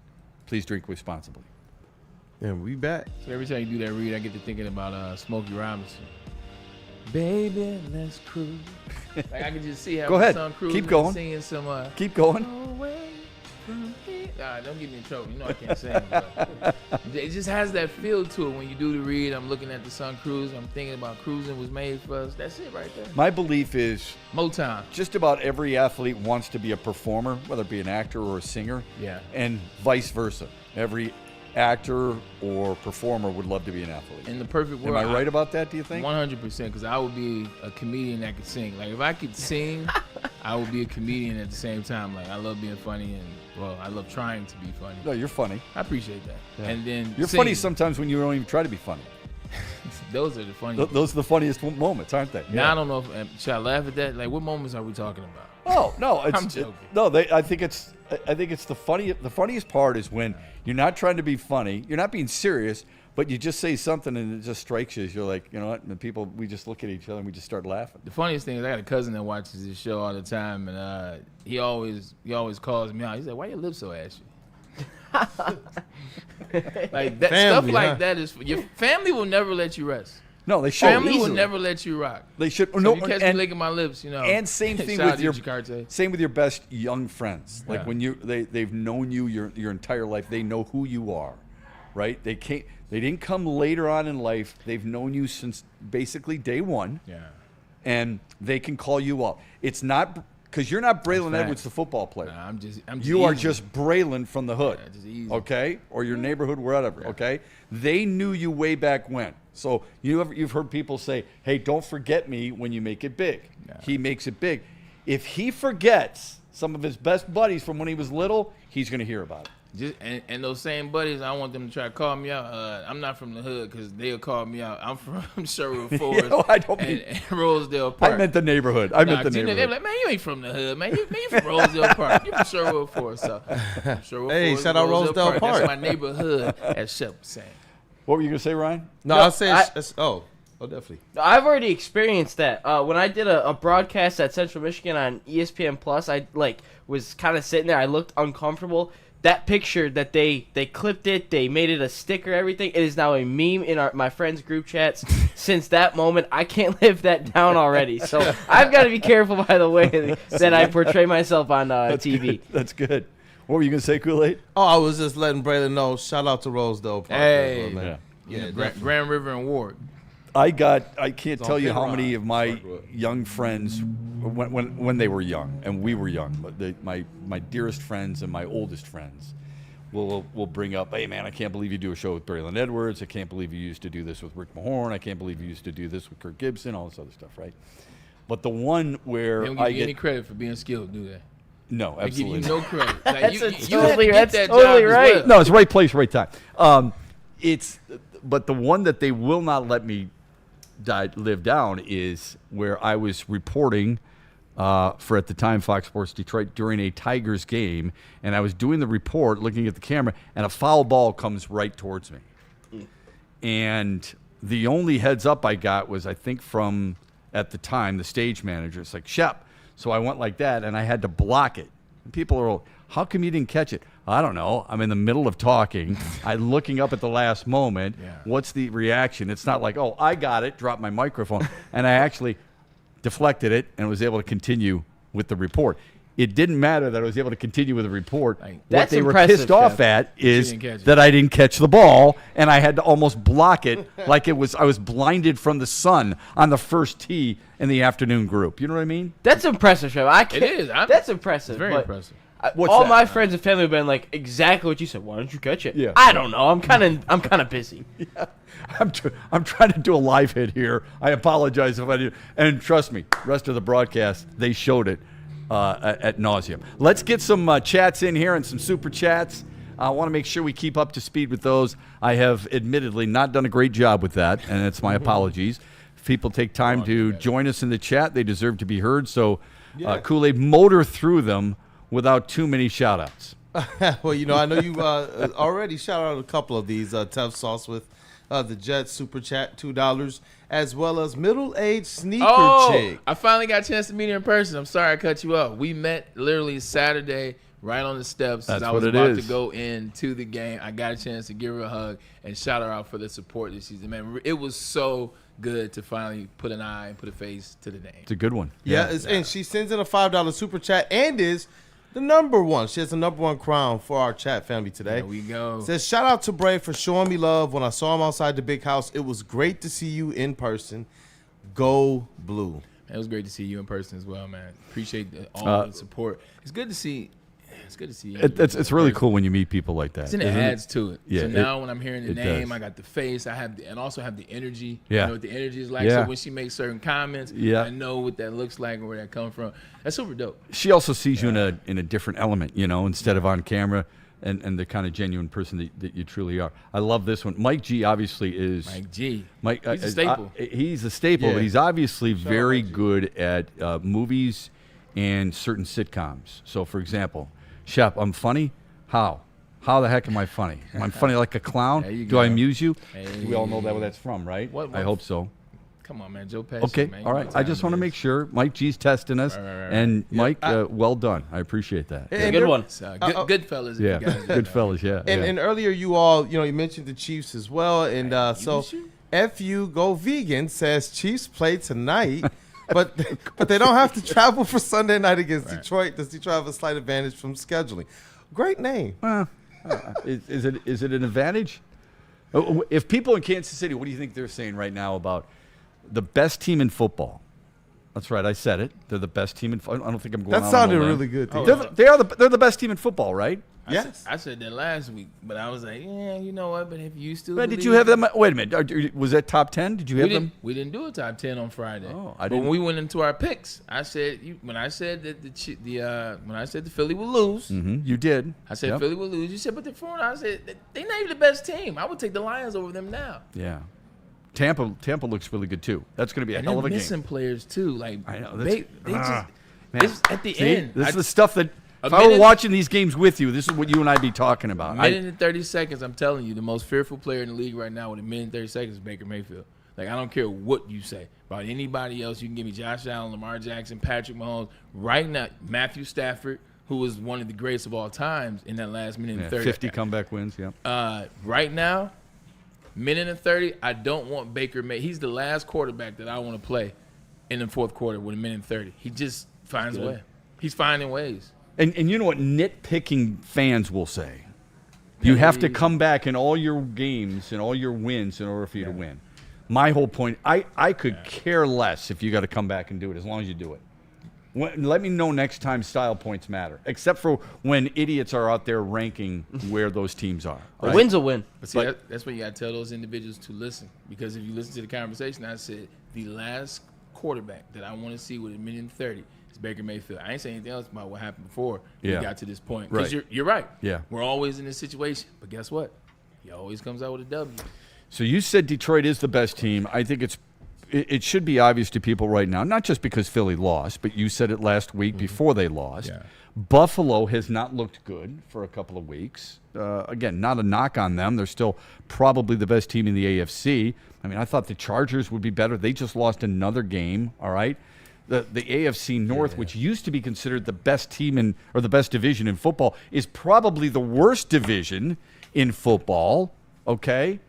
Please drink responsibly. And we back. So every time you do that read, I get to thinking about Smokey Robinson. Baby, let's cruise. Like I can just see how Go ahead. Sun Cruise Keep going. singing some. Keep going. Nah, don't get me in trouble. You know I can't sing. But it just has that feel to it when you do the read. I'm looking at the Sun Cruise. I'm thinking about cruising was made for us. That's it right there. My belief is Motown. just about every athlete wants to be a performer, whether it be an actor or a singer. Yeah. And vice versa. Every actor or performer would love to be an athlete. In the perfect world. Am I right about that, do you think? 100%, because I would be a comedian that could sing. Like, if I could sing, I would be a comedian at the same time. Like, I love being funny and, well, I love trying to be funny. No, you're funny. I appreciate that. Yeah. And then you're funny sometimes when you don't even try to be funny. Those are the funniest. Those are the funniest moments, aren't they? Now, I don't know if, should I laugh at that? Like, what moments are we talking about? Oh, no. I'm joking. I think it's the funniest part is when you're not trying to be funny, you're not being serious, but you just say something and it just strikes you. You're like, you know what? And we just look at each other and we just start laughing. The funniest thing is I got a cousin that watches this show all the time, and he always calls me out. He's like, "Why your lips so ashy?" Like that Family, stuff like that is your family will never let you rest. No, they should. Family will never let you rock. They should. So no, you catch me licking my lips, you know. And same thing Shout out with to your Jakarta. same with your best young friends. Like Yeah. when they've known you your entire life, they know who you are, right? They didn't come later on in life. They've known you since basically day one. Yeah. And they can call you up. It's not because you're not Braylon Edwards, the football player. Nah, I'm just you are easy. just Braylon from the hood, Yeah, just easy. okay, or your neighborhood, wherever. Okay, they knew you way back when. So you've heard people say, "Hey, don't forget me when you make it big." Yeah. He makes it big. If he forgets some of his best buddies from when he was little, he's going to hear about it. And those same buddies, I want them to try to call me out. I'm not from the hood because they'll call me out. I'm from Sherwood Forest I don't mean, and Rosedale Park. I meant the neighborhood. I meant the neighborhood. They're like, man, you ain't from the hood, man. You from Rosedale Park. You from Sherwood Forest. So, Sherwood Hey, Forest, shout out Rosedale Park. That's my neighborhood, as Shep was saying. What were you going to say, Ryan? No, I'll say oh, definitely. I've already experienced that. When I did a broadcast at Central Michigan on ESPN Plus, I was kind of sitting there. I looked uncomfortable. That picture that they clipped it, they made it a sticker, everything. It is now a meme in my friends' group chats. Since that moment, I can't live that down already. So I've got to be careful by the way that I portray myself on TV. Good. That's good. What were you going to say, Kool-Aid? Oh, I was just letting Braylon know. Shout out to Rosedale Park. Hey, as well, man. yeah, Grand River and Ward. I can't tell you how Rock. many of my young friends, when they were young and we were young, but my dearest friends and my oldest friends will bring up, "Hey man, I can't believe you do a show with Braylon Edwards. I can't believe you used to do this with Rick Mahorn. I can't believe you used to do this with Kirk Gibson, all this other stuff," right? But the one where They don't give you any credit for being skilled, do they? No, They give absolutely you no credit. Like, That's you have to get that totally job as right. well. No, it's right place, right time. But the one that they will not let me live down is where I was reporting for, at the time, Fox Sports Detroit during a Tigers game, and I was doing the report, looking at the camera, and a foul ball comes right towards me. And the only heads up I got was, I think, from, at the time, the stage manager. It's like, "Shep." So I went like that, and I had to block it. And people are all, "How come you didn't catch it?" I don't know. I'm in the middle of talking. I'm looking up at the last moment. Yeah. What's the reaction? It's not like, "Oh, I got it," drop my microphone. And I actually deflected it and was able to continue with the report. It didn't matter that I was able to continue with the report. What That's they were impressive, pissed off Shep. at is didn't catch it. that I didn't catch the ball, and I had to almost block it like I was blinded from the sun on the first tee in the afternoon group. You know what I mean? That's impressive, Shep. I can't. It is. That's impressive. It's very but impressive. What's all that? my friends and family have been like exactly what you said. Why don't you catch it? Yeah. I don't know. I'm kind of busy. I'm trying to do a live hit here. I apologize if I do. And trust me, rest of the broadcast, they showed it at nauseum. Let's get some chats in here and some super chats. I want to make sure we keep up to speed with those. I have admittedly not done a great job with that, and it's my apologies. If people take time to join us in the chat, they deserve to be heard. So Kool-Aid, motor through them without too many shout-outs. Well, I know you already shout out a couple of these. Tough Sauce with The Jets Super Chat, $2, as well as middle-aged sneaker chick. I finally got a chance to meet her in person. I'm sorry I cut you off. We met literally Saturday right on the steps as I was about to go into the game. I got a chance to give her a hug and shout her out for the support this season. Man, it was so good to finally put an eye and put a face to the name. It's a good one. Yeah. And she sends in a $5 Super Chat and is the number one. She has the number one crown for our chat family today. There we go. Says, shout out to Bray for showing me love when I saw him outside the big house. It was great to see you in person. Go Blue. It was great to see you in person as well, man. Appreciate all the support. It's good to see. It's good to see you. It's really cool when you meet people like that. It adds to it. Yeah, so now when I'm hearing the name, does. I got the face. I have and also have the energy. Yeah. You know what the energy is like. Yeah. So when she makes certain comments, I know what that looks like and where that comes from. That's super dope. She also sees you in a different element, instead of on camera, and the kind of genuine person that you truly are. I love this one. Mike G obviously is. Mike G. He's a staple. He's a staple, but he's obviously very good at movies and certain sitcoms. So, for example, Shep, I'm funny. How? How the heck am I funny? Am I funny like a clown? Do I amuse you? Hey. We all know where that's from, right? What? I hope so. Come on, man. Joe Pesci. Okay, man. all right. I just want to make sure. Mike G's testing us. Right. And Mike, well done. I appreciate that. Good one. Good fellas. Yeah, good fellas, yeah. And earlier you all, you mentioned the Chiefs as well. And so FU Go Vegan says Chiefs play tonight. But they don't have to travel for Sunday night against Detroit. Does Detroit have a slight advantage from scheduling? Great name. Is it an advantage? If people in Kansas City, what do you think they're saying right now about the best team in football? That's right, I said it. They're the best team in football. I don't think I'm going. That sounded really good. They're the best team in football, right? Yes. I said that last week, but I was like, yeah, you know what? But if you still But did you have them? Wait a minute. Was that top 10? Did you have them? We didn't do a top 10 on Friday. Oh, but when we went into our picks, I said when I said that when I said the Philly would lose, You did. I said Philly would lose. You said, but they're 4-0. I said they're not even the best team. I would take the Lions over them now. Yeah. Tampa looks really good too. That's going to be a hell of a game. And they're missing players too. Like I know. They just it's at the end. This is the stuff that if I were watching these games with you, this is what you and I'd be talking about. A minute and 30 seconds, I'm telling you, the most fearful player in the league right now with a minute and 30 seconds is Baker Mayfield. Like, I don't care what you say about anybody else. You can give me Josh Allen, Lamar Jackson, Patrick Mahomes. Right now, Matthew Stafford, who was one of the greatest of all times in that last minute and 30. 50 comeback wins, yeah. Right now, minute and 30, I don't want Baker Mayfield. He's the last quarterback that I want to play in the fourth quarter with a minute and 30. He just finds a way. He's finding ways. And you know what nitpicking fans will say? You have to come back in all your games and all your wins in order for you to win. My whole point, I could care less if you got to come back and do it as long as you do it. Let me know next time style points matter, except for when idiots are out there ranking where those teams are. Right? A win's a win. But see, that's what you got to tell those individuals to listen. Because if you listen to the conversation, I said the last quarterback that I want to see with a minute and 30 is Baker Mayfield. I ain't saying anything else about what happened before we got to this point. Because you're right. Yeah. We're always in this situation. But guess what? He always comes out with a W. So you said Detroit is the best team. I think it should be obvious to people right now, not just because Philly lost, but you said it last week before they lost. Yeah. Buffalo has not looked good for a couple of weeks. Again, not a knock on them. They're still probably the best team in the AFC. I mean, I thought the Chargers would be better. They just lost another game, all right? The AFC North, which used to be considered the best team or the best division in football, is probably the worst division in football, okay?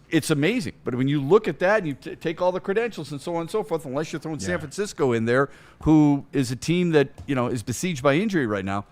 It's amazing. But when you look at that and you take all the credentials and so on and so forth, unless you're throwing San Francisco in there, who is a team that, is besieged by injury right now,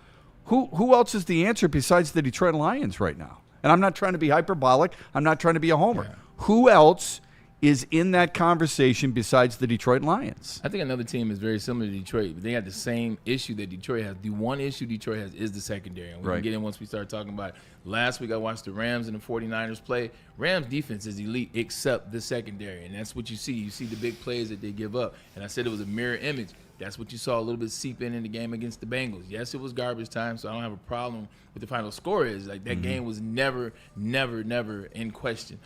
who else is the answer besides the Detroit Lions right now? And I'm not trying to be hyperbolic. I'm not trying to be a homer. Yeah. Who else is in that conversation besides the Detroit Lions? I think another team is very similar to Detroit, but they have the same issue that Detroit has. The one issue Detroit has is the secondary, and we can get in once we start talking about it. Last week I watched the Rams and the 49ers play. Rams defense is elite except the secondary, and that's what you see. You see the big plays that they give up, and I said it was a mirror image. That's what you saw a little bit seep in the game against the Bengals. Yes, it was garbage time, so I don't have a problem with the final score. Is like that game was never in question.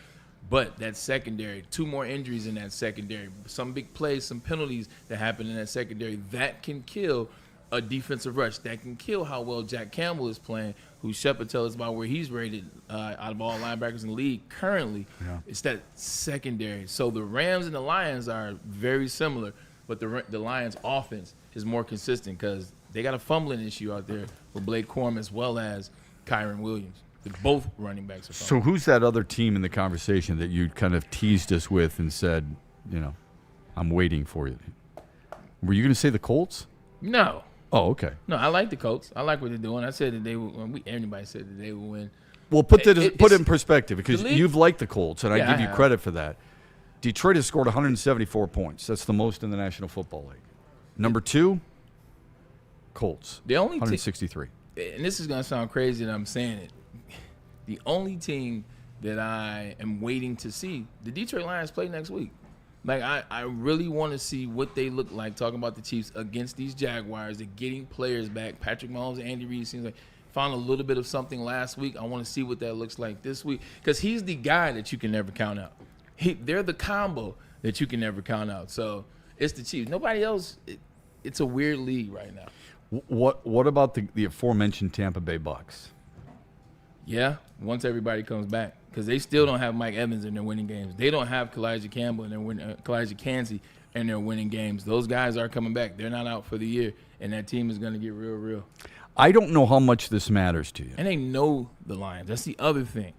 But that secondary, 2 more injuries in that secondary, some big plays, some penalties that happen in that secondary, that can kill a defensive rush. That can kill how well Jack Campbell is playing, who Shep would tell us about where he's rated out of all linebackers in the league currently. Yeah. It's that secondary. So the Rams and the Lions are very similar, but the Lions' offense is more consistent because they got a fumbling issue out there with Blake Corum as well as Kyron Williams. Both running backs are So who's that other team in the conversation that you kind of teased us with and said, I'm waiting for you? Were you going to say the Colts? No. Oh, okay. No, I like the Colts. I like what they're doing. I said that they would. Anybody said that they would win. Well, put it in perspective because the league- you've liked the Colts, and I Yeah, give I you have. credit for that. Detroit has scored 174 points. That's the most in the National Football League. Number 2, Colts. The only 163. And this is going to sound crazy that I'm saying it. The only team that I am waiting to see, the Detroit Lions play next week. Like, I really want to see what they look like, talking about the Chiefs against these Jaguars. They're getting players back. Patrick Mahomes and Andy Reid seems like found a little bit of something last week. I want to see what that looks like this week because he's the guy that you can never count out. They're the combo that you can never count out. So it's the Chiefs. Nobody else. It's a weird league right now. What about the aforementioned Tampa Bay Bucks? Yeah, once everybody comes back, because they still don't have Mike Evans and they're winning games. They don't have Kalijah Campbell and they're winning. Kalijah Kancey and they're winning games. Those guys are coming back. They're not out for the year, and that team is going to get real. I don't know how much this matters to you. And they know the Lions. That's the other thing.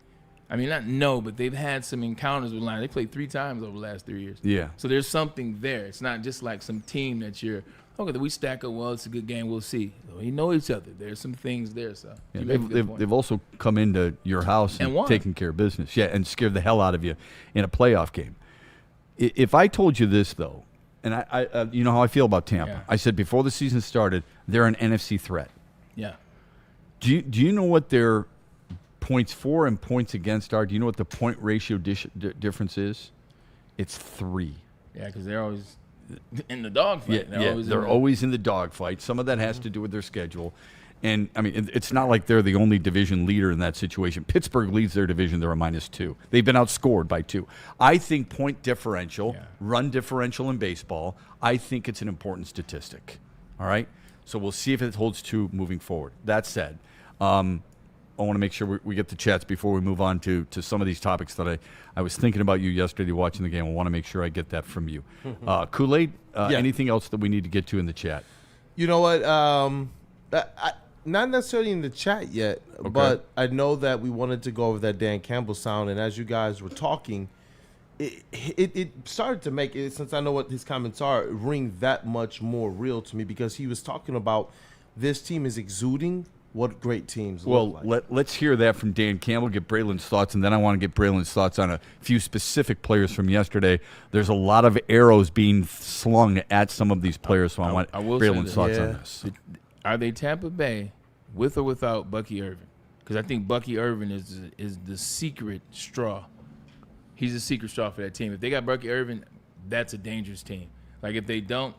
I mean, not know, but they've had some encounters with Lions. They played 3 times over the last 3 years. Yeah. So there's something there. It's not just like some team that you're, okay, we stack up, well, it's a good game, we'll see. We know each other. There's some things there. So Yeah, they've also come into your house and won. taken care of business. Yeah, and scared the hell out of you in a playoff game. If I told you this, though, and I you know how I feel about Tampa. Yeah. I said before the season started, they're an NFC threat. Yeah. Do you know what their points for and points against are? Do you know what the point ratio difference is? It's 3. Yeah, because they're always in the dogfight. They're always in the dogfight. Some of that has to do with their schedule. And, I mean, it's not like they're the only division leader in that situation. Pittsburgh leads their division. They're a -2. They've been outscored by 2. I think point differential, run differential in baseball, I think it's an important statistic. All right? So we'll see if it holds true moving forward. That said, I want to make sure we get the chats before we move on to some of these topics that I was thinking about you yesterday watching the game. I want to make sure I get that from you. Kool-Aid, anything else that we need to get to in the chat? You know what? Not necessarily in the chat yet, but I know that we wanted to go over that Dan Campbell sound, and as you guys were talking, it started to make it, since I know what his comments are, ring that much more real to me because he was talking about this team is exuding what great teams look like. Well, let's hear that from Dan Campbell, get Braylon's thoughts, and then I want to get Braylon's thoughts on a few specific players from yesterday. There's a lot of arrows being slung at some of these players, so I want Braylon's thoughts on this. Are they Tampa Bay with or without Bucky Irvin? Because I think Bucky Irvin is the secret straw. He's the secret straw for that team. If they got Bucky Irvin, that's a dangerous team. Like, if they don't,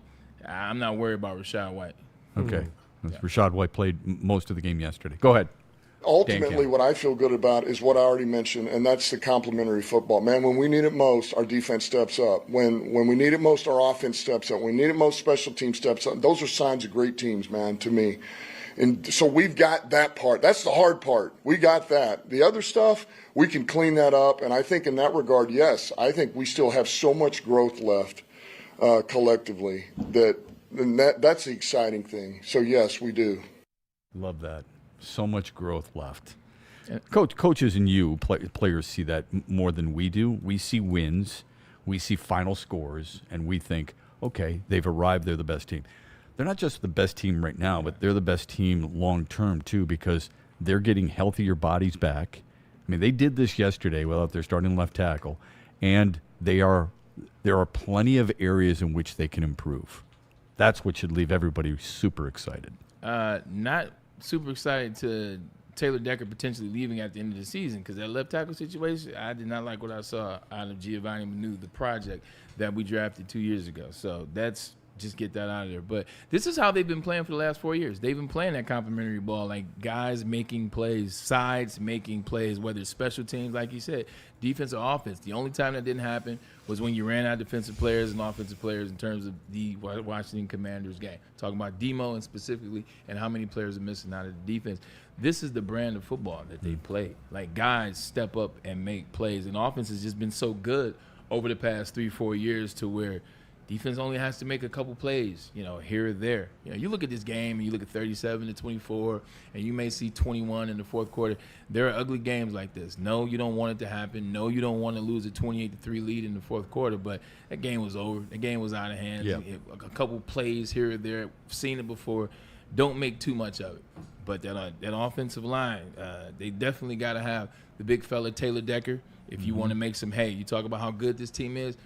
I'm not worried about Rachaad White. Okay. Rachaad White played most of the game yesterday. Go ahead. Ultimately, what I feel good about is what I already mentioned, and that's the complementary football. Man, when we need it most, our defense steps up. When we need it most, our offense steps up. When we need it most, special team steps up. Those are signs of great teams, man, to me. And so we've got that part. That's the hard part. We got that. The other stuff, we can clean that up. And I think in that regard, yes, I think we still have so much growth left collectively that's the exciting thing. So, yes, we do. Love that. So much growth left. Coaches and you, players, see that more than we do. We see wins, we see final scores, and we think, okay, they've arrived, they're the best team. They're not just the best team right now, but they're the best team long term, too, because they're getting healthier bodies back. I mean, they did this yesterday without their starting left tackle, and there are plenty of areas in which they can improve. That's what should leave everybody super excited. Not super excited to Taylor Decker potentially leaving at the end of the season because that left tackle situation, I did not like what I saw out of Giovanni Manu, the project that we drafted 2 years ago. So that's just get that out of there. But this is how they've been playing for the last 4 years. They've been playing that complimentary ball, like guys making plays, sides making plays, whether it's special teams, like you said, defense or offense. The only time that didn't happen was when you ran out defensive players and offensive players in terms of the Washington Commanders game. Talking about Demo and specifically and how many players are missing out of the defense. This is the brand of football that they play. Like, guys step up and make plays. And offense has just been so good over the past 3-4 years to where defense only has to make a couple plays, here or there. You look at this game and you look at 37-24, and you may see 21 in the fourth quarter. There are ugly games like this. No, you don't want it to happen. No, you don't want to lose a 28-3 lead in the fourth quarter, but that game was over. The game was out of hand. Yeah. A couple plays here or there. Seen it before. Don't make too much of it. But that offensive line, they definitely got to have the big fella Taylor Decker. If you want to make some hay, you talk about how good this team is.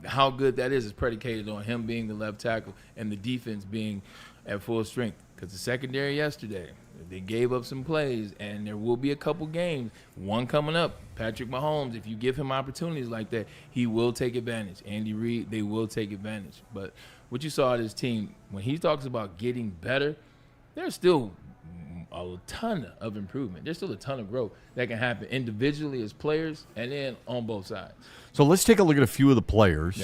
How good that is predicated on him being the left tackle and the defense being at full strength. Because the secondary yesterday, they gave up some plays, and there will be a couple games, one coming up. Patrick Mahomes, if you give him opportunities like that, he will take advantage. Andy Reid, they will take advantage. But what you saw of this team, when he talks about getting better, there's still a ton of improvement. There's still a ton of growth that can happen individually as players and then on both sides. So let's take a look at a few of the players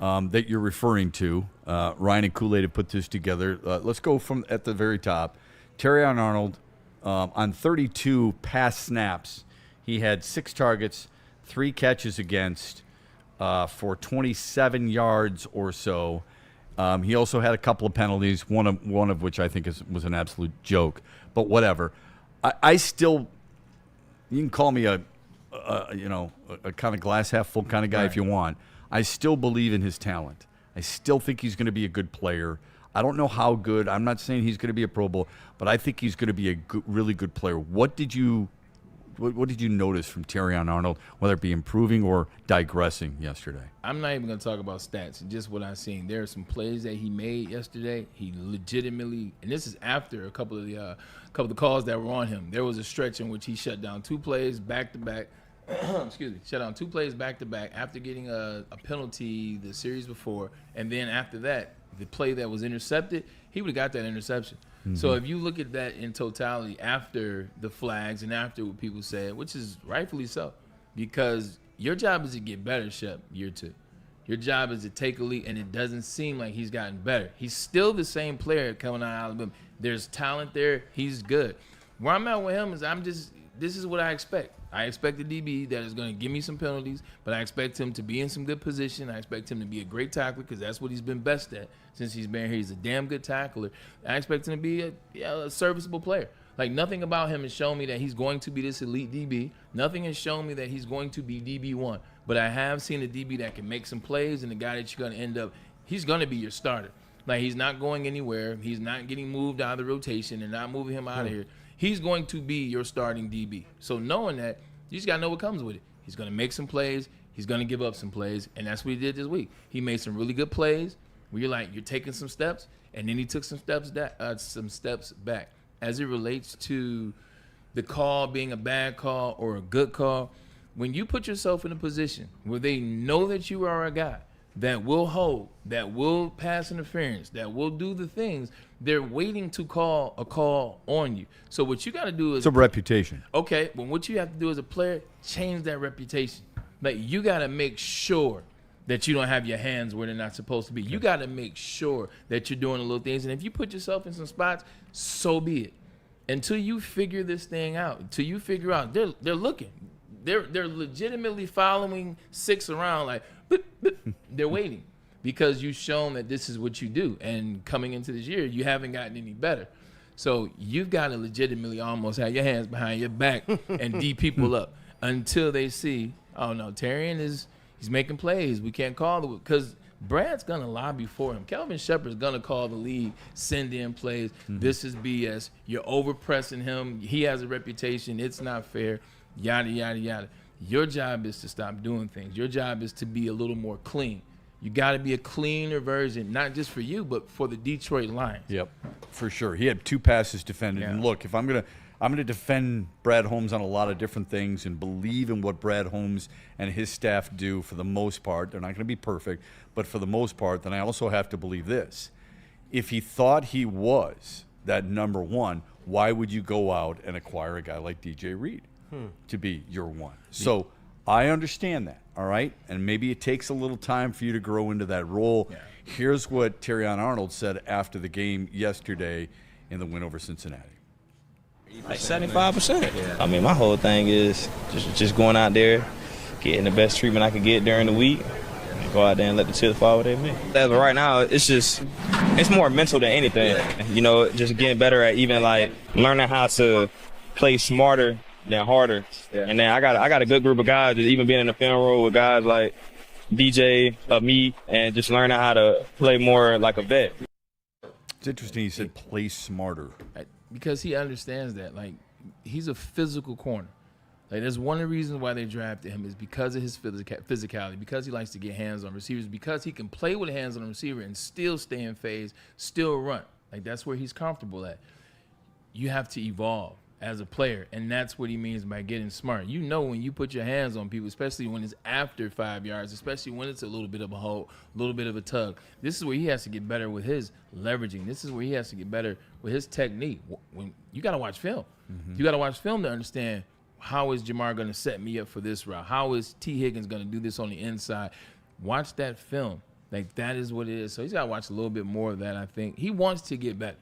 that you're referring to. Ryan and Kool-Aid have put this together. Let's go from at the very top. Terrion Arnold, on 32 pass snaps, he had 6 targets, 3 catches against for 27 yards or so. He also had a couple of penalties, one of which I think was an absolute joke. But whatever. I still, you can call me a kind of glass half full kind of guy if you want. I still believe in his talent. I still think he's going to be a good player. I don't know how good. I'm not saying he's going to be a Pro Bowl, but I think he's going to be a really good player. What did you notice from Terrion Arnold, whether it be improving or digressing yesterday? I'm not even going to talk about stats, just what I've seen. There are some plays that he made yesterday. He legitimately, and this is after a couple of the calls that were on him. There was a stretch in which he shut down 2 plays back-to-back. Shut down 2 plays back-to-back after getting a penalty the series before. And then after that, the play that was intercepted, he would have got that interception. So if you look at that in totality after the flags and after what people said, which is rightfully so, because your job is to get better, Shep, year 2. Your job is to take a lead, and it doesn't seem like he's gotten better. He's still the same player coming out of Alabama. There's talent there. He's good. Where I'm at with him is this is what I expect. I expect a DB that is going to give me some penalties, but I expect him to be in some good position. I expect him to be a great tackler because that's what he's been best at since he's been here. He's a damn good tackler. I expect him to be a serviceable player. Like, nothing about him has shown me that he's going to be this elite DB. Nothing has shown me that he's going to be DB1. But I have seen a DB that can make some plays, and the guy that you're going to end up, he's going to be your starter. Like, he's not going anywhere. He's not getting moved out of the rotation and not moving him out of here. He's going to be your starting DB. So knowing that, you just got to know what comes with it. He's going to make some plays. He's going to give up some plays, and that's what he did this week. He made some really good plays where you're taking some steps, and then he took some steps back. As it relates to the call being a bad call or a good call, when you put yourself in a position where they know that you are a guy that will hold, that will pass interference, that will do the things, they're waiting to call a call on you. So what you got to do is... It's a reputation. Okay, well, what you have to do as a player, change that reputation. Like, you got to make sure that you don't have your hands where they're not supposed to be. You got to make sure that you're doing the little things. And if you put yourself in some spots, so be it. Until you figure this thing out, until you figure out, they're looking. They're legitimately following 6 around like, boop, boop. They're waiting because you've shown that this is what you do. And coming into this year, you haven't gotten any better. So you've got to legitimately almost have your hands behind your back and D people up until they see, oh, no, Terrion he's making plays. We can't call it because Brad's going to lobby for him. Kelvin Shepard's going to call the league, send in plays. This is BS. You're overpressing him. He has a reputation. It's not fair. Yada, yada, yada. Your job is to stop doing things. Your job is to be a little more clean. You got to be a cleaner version, not just for you, but for the Detroit Lions. Yep, for sure. He had 2 passes defended. Yeah. And look, if I'm going to I'm going to defend Brad Holmes on a lot of different things and believe in what Brad Holmes and his staff do for the most part. They're not going to be perfect, but for the most part, then I also have to believe this. If he thought he was that number one, why would you go out and acquire a guy like DJ Reed to be your one? So I understand that, all right? And maybe it takes a little time for you to grow into that role. Yeah. Here's what Terrion Arnold said after the game yesterday in the win over Cincinnati. Like 75%. Yeah. I mean, my whole thing is just going out there, getting the best treatment I can get during the week, and go out there and let the chips fall where they may. As of right now, it's more mental than anything. You know, just getting better at even like learning how to play smarter than harder. Yeah. And then I got a good group of guys, just even being in the film room with guys like DJ, me, and just learning how to play more like a vet. It's interesting you said play smarter. Because he understands that. Like, he's a physical corner. Like, that's one of the reasons why they drafted him is because of his physicality, because he likes to get hands on receivers, because he can play with hands on a receiver and still stay in phase, still run. Like, that's where he's comfortable at. You have to evolve as a player, and that's what he means by getting smart. You know when you put your hands on people, especially when it's after 5 yards, especially when it's a little bit of a hold, a little bit of a tug. This is where he has to get better with his leveraging. This is where he has to get better with his technique. When you got to watch film. You got to watch film to understand how is Jamar going to set me up for this route? How is T. Higgins going to do this on the inside? Watch that film. Like, that is what it is. So he's got to watch a little bit more of that, I think. He wants to get better.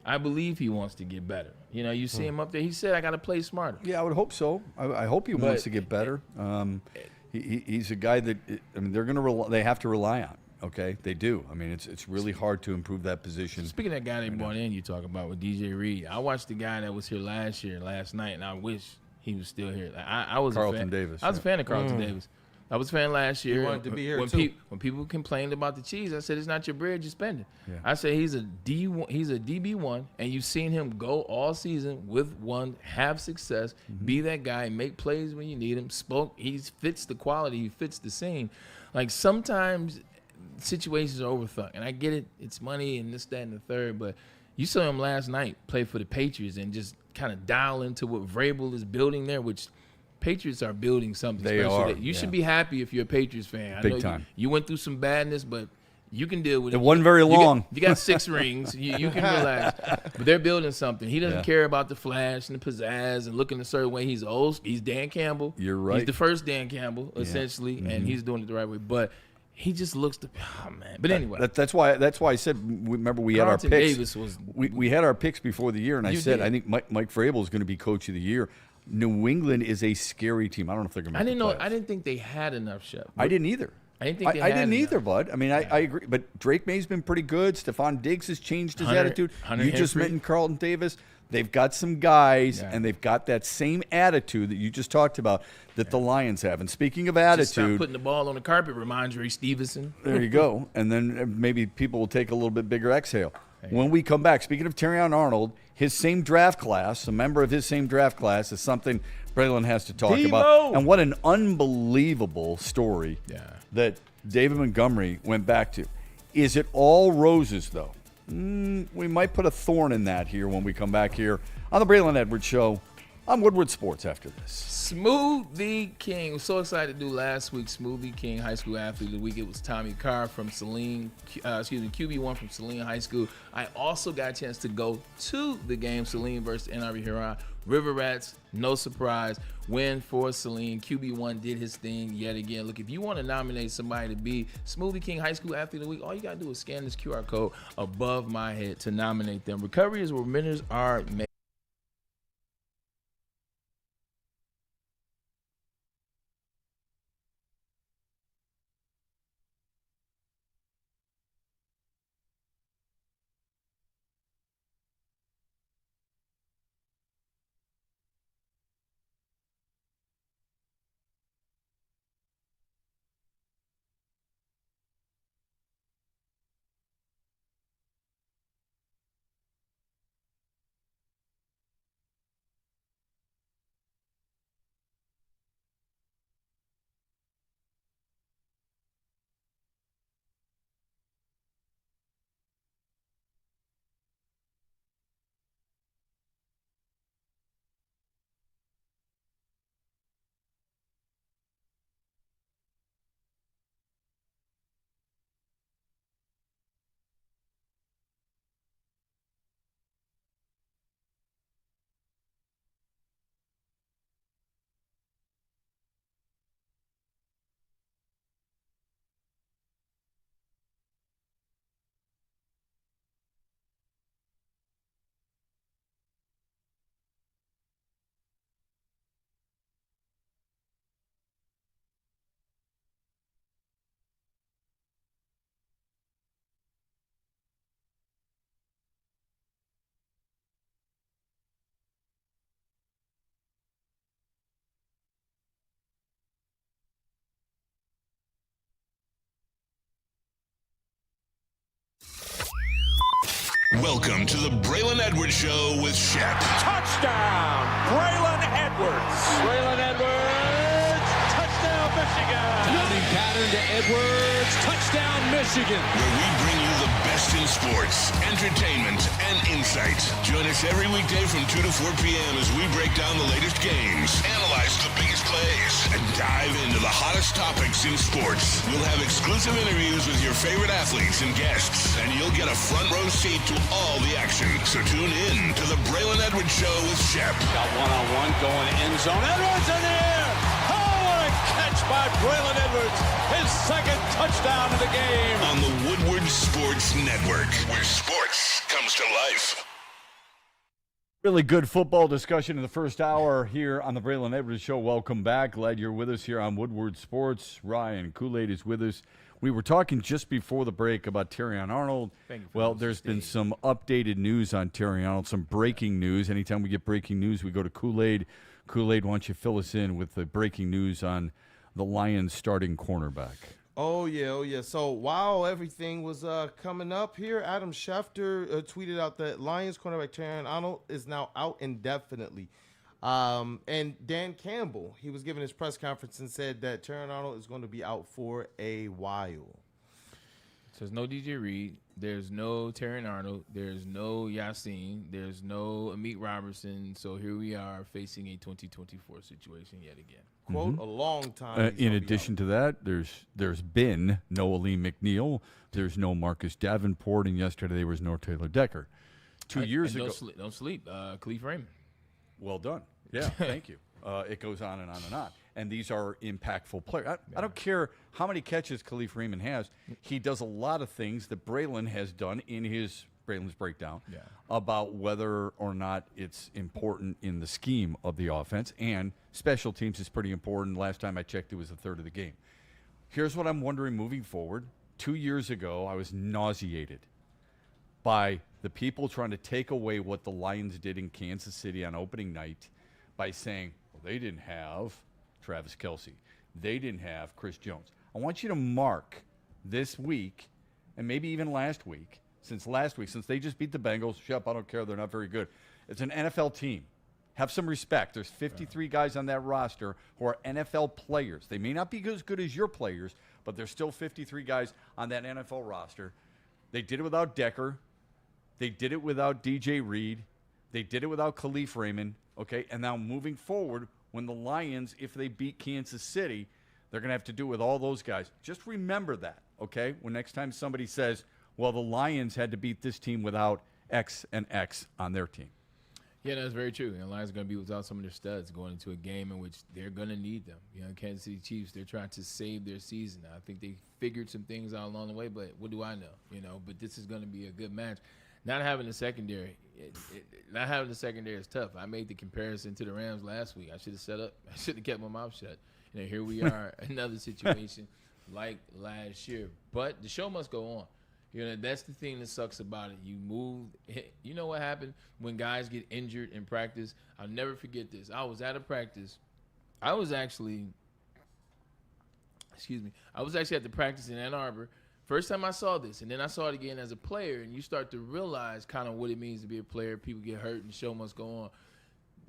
I believe he wants to get better. You know, you see him up there. He said, I got to play smarter. Yeah, I would hope so. I hope he wants to get better. He's a guy that, I mean, they have to rely on. Okay, they do. I mean, it's really hard to improve that position. Speaking of that guy they brought in, you talk about with DJ Reed. I watched the guy that was here last night, and I wish he was still here. Like, I was Carlton Davis. I was a fan of Carlton Davis. I was a fan last year. You wanted to be here when people complained about the cheese, I said it's not your bread, you spend it. Yeah. I said he's a DB1, and you've seen him go all season with one, have success, be that guy, make plays when you need him. He fits the quality, he fits the scene. Like, sometimes situations are overthought, and I get it. It's money and this, that, and the third, but you saw him last night play for the Patriots and just kind of dial into what Vrabel is building there, which Patriots are building something special. You should be happy if you're a Patriots fan. Big time. You went through some badness, but you can deal with it. It wasn't very long. You got 6 rings. You can relax. But they're building something. He doesn't care about the flash and the pizzazz and looking a certain way. He's old. He's Dan Campbell. You're right. He's the first Dan Campbell, essentially, and he's doing it the right way. But he just looks man. But anyway, that's why I said. Remember, we had our picks. Davis was, we had our picks before the year, and I said I think Mike Vrabel is going to be coach of the year. New England is a scary team. I don't know if they're going to make the playoffs. I didn't think they had enough, Shep. I didn't either. I didn't think they had enough. Either, bud. I mean, I agree. But Drake May's been pretty good. Stephon Diggs has changed his attitude. You just mentioned Carlton Davis. They've got some guys, and they've got that same attitude that you just talked about that the Lions have. And speaking of attitude, just stop putting the ball on the carpet, Ramondre Stevenson. There you go. And then maybe people will take a little bit bigger exhale. When we come back, speaking of Terrion Arnold, his same draft class, a member of his same draft class, is something Braylon has to talk about. And what an unbelievable story that David Montgomery went back to. Is it all roses, though? We might put a thorn in that here when we come back here on the Braylon Edwards Show on Woodward Sports after this. Smoothie King. I was so excited to do last week's Smoothie King High School Athlete of the Week. It was Tommy Carr from QB1 from Saline High School. I also got a chance to go to the game, Saline versus NRV Huron. River Rats, no surprise, win for Saline. QB1 did his thing yet again. Look, if you want to nominate somebody to be Smoothie King High School Athlete of the Week, all you got to do is scan this QR code above my head to nominate them. Recovery is where winners are made. Welcome to the Braylon Edwards Show with Shep. Touchdown, Braylon Edwards. Braylon Edwards, touchdown, Michigan. Running pattern to Edwards, touchdown Michigan. Where we bring you the best in sports, entertainment, and insight. Join us every weekday from 2 to 4 p.m. as we break down the latest games, analyze the biggest plays, and dive into the hottest topics in sports. We'll have exclusive interviews with your favorite athletes and guests, and you'll get a front row seat to all the action. So tune in to the Braylon Edwards Show with Shep. Got one-on-one going end zone. Edwards in the air. Oh, what a catch by Braylon Edwards. His second touchdown of the game. On the Woodward Sports Network, where sports comes to life. Really good football discussion in the first hour here on the Braylon Edwards Show. Welcome back. Glad you're with us here on Woodward Sports. Ryan Kool-Aid is with us. We were talking just before the break about Terrion Arnold. Well, there's been some updated news on Terrion Arnold, some breaking news. Anytime we get breaking news, we go to Kool-Aid. Kool-Aid, why don't you fill us in with the breaking news on the Lions starting cornerback? Oh, yeah. So while everything was coming up here, Adam Schefter tweeted out that Lions cornerback Terrion Arnold is now out indefinitely. And Dan Campbell, he was giving his press conference and said that Terrion Arnold is going to be out for a while. So there's no DJ Reed. There's no Terrion Arnold. There's no Yassine. There's no Amit Robertson. So here we are facing a 2024 situation yet again. Quote, a long time. In addition to that, there's been no Ali McNeil. There's no Marcus Davenport. And yesterday there was no Taylor Decker. 2 years ago. Don't sleep. Khalif Raymond. Well done. Yeah, thank you. It goes on and on and on. And these are impactful players. I don't care how many catches Khalif Raymond has. He does a lot of things that Braylon has done in Braylon's breakdown about whether or not it's important in the scheme of the offense. And special teams is pretty important. Last time I checked, it was a third of the game. Here's what I'm wondering moving forward. 2 years ago, I was nauseated by the people trying to take away what the Lions did in Kansas City on opening night by saying, well, they didn't have Travis Kelce. They didn't have Chris Jones. I want you to mark this week and maybe even last week, since they just beat the Bengals. Shep, I don't care. They're not very good. It's an NFL team. Have some respect. There's 53 guys on that roster who are NFL players. They may not be as good as your players, but there's still 53 guys on that NFL roster. They did it without Decker. They did it without DJ Reed. They did it without Khalif Raymond. Okay, and now moving forward, when the Lions, if they beat Kansas City, they're going to have to do it with all those guys. Just remember that, okay? When next time somebody says, well, the Lions had to beat this team without X and X on their team. Yeah, that's very true. And the Lions are going to be without some of their studs going into a game in which they're going to need them. You know, Kansas City Chiefs, they're trying to save their season. I think they figured some things out along the way, but what do I know? You know, but this is going to be a good match. Not having a secondary, is tough. I made the comparison to the Rams last week. I should have kept my mouth shut. You know, here we are, another situation like last year. But the show must go on. You know, that's the thing that sucks about it. You know what happened when guys get injured in practice? I'll never forget this. I was at a practice. I was actually at the practice in Ann Arbor. First time I saw this, and then I saw it again as a player, and you start to realize kind of what it means to be a player. People get hurt, and the show must go on.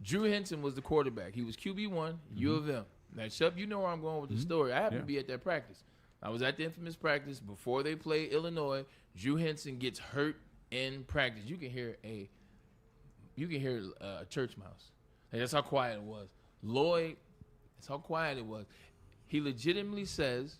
Drew Henson was the quarterback. He was QB1, U of M. Now, Shep, you know where I'm going with the story. I happened to be at that practice. I was at the infamous practice before they played Illinois. Drew Henson gets hurt in practice. You can hear a church mouse. Like, that's how quiet it was. Lloyd, that's how quiet it was. He legitimately says,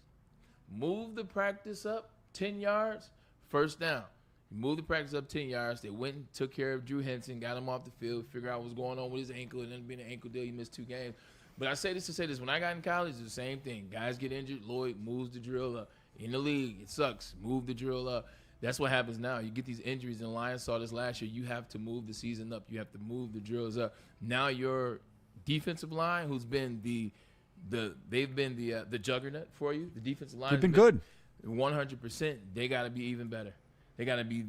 move the practice up 10 yards, first down. He moved the practice up 10 yards. They went and took care of Drew Henson, got him off the field, figured out what was going on with his ankle. It ended up being an ankle deal. He missed 2 games. But I say this to say this. When I got in college, it's the same thing. Guys get injured. Lloyd moves the drill up. In the league, it sucks. Move the drill up. That's what happens now. You get these injuries, and the Lions saw this last year. You have to move the season up. You have to move the drills up. Now your defensive line, who's been they've been the juggernaut for you. The defensive line has been good. 100%. They got to be even better. They got to be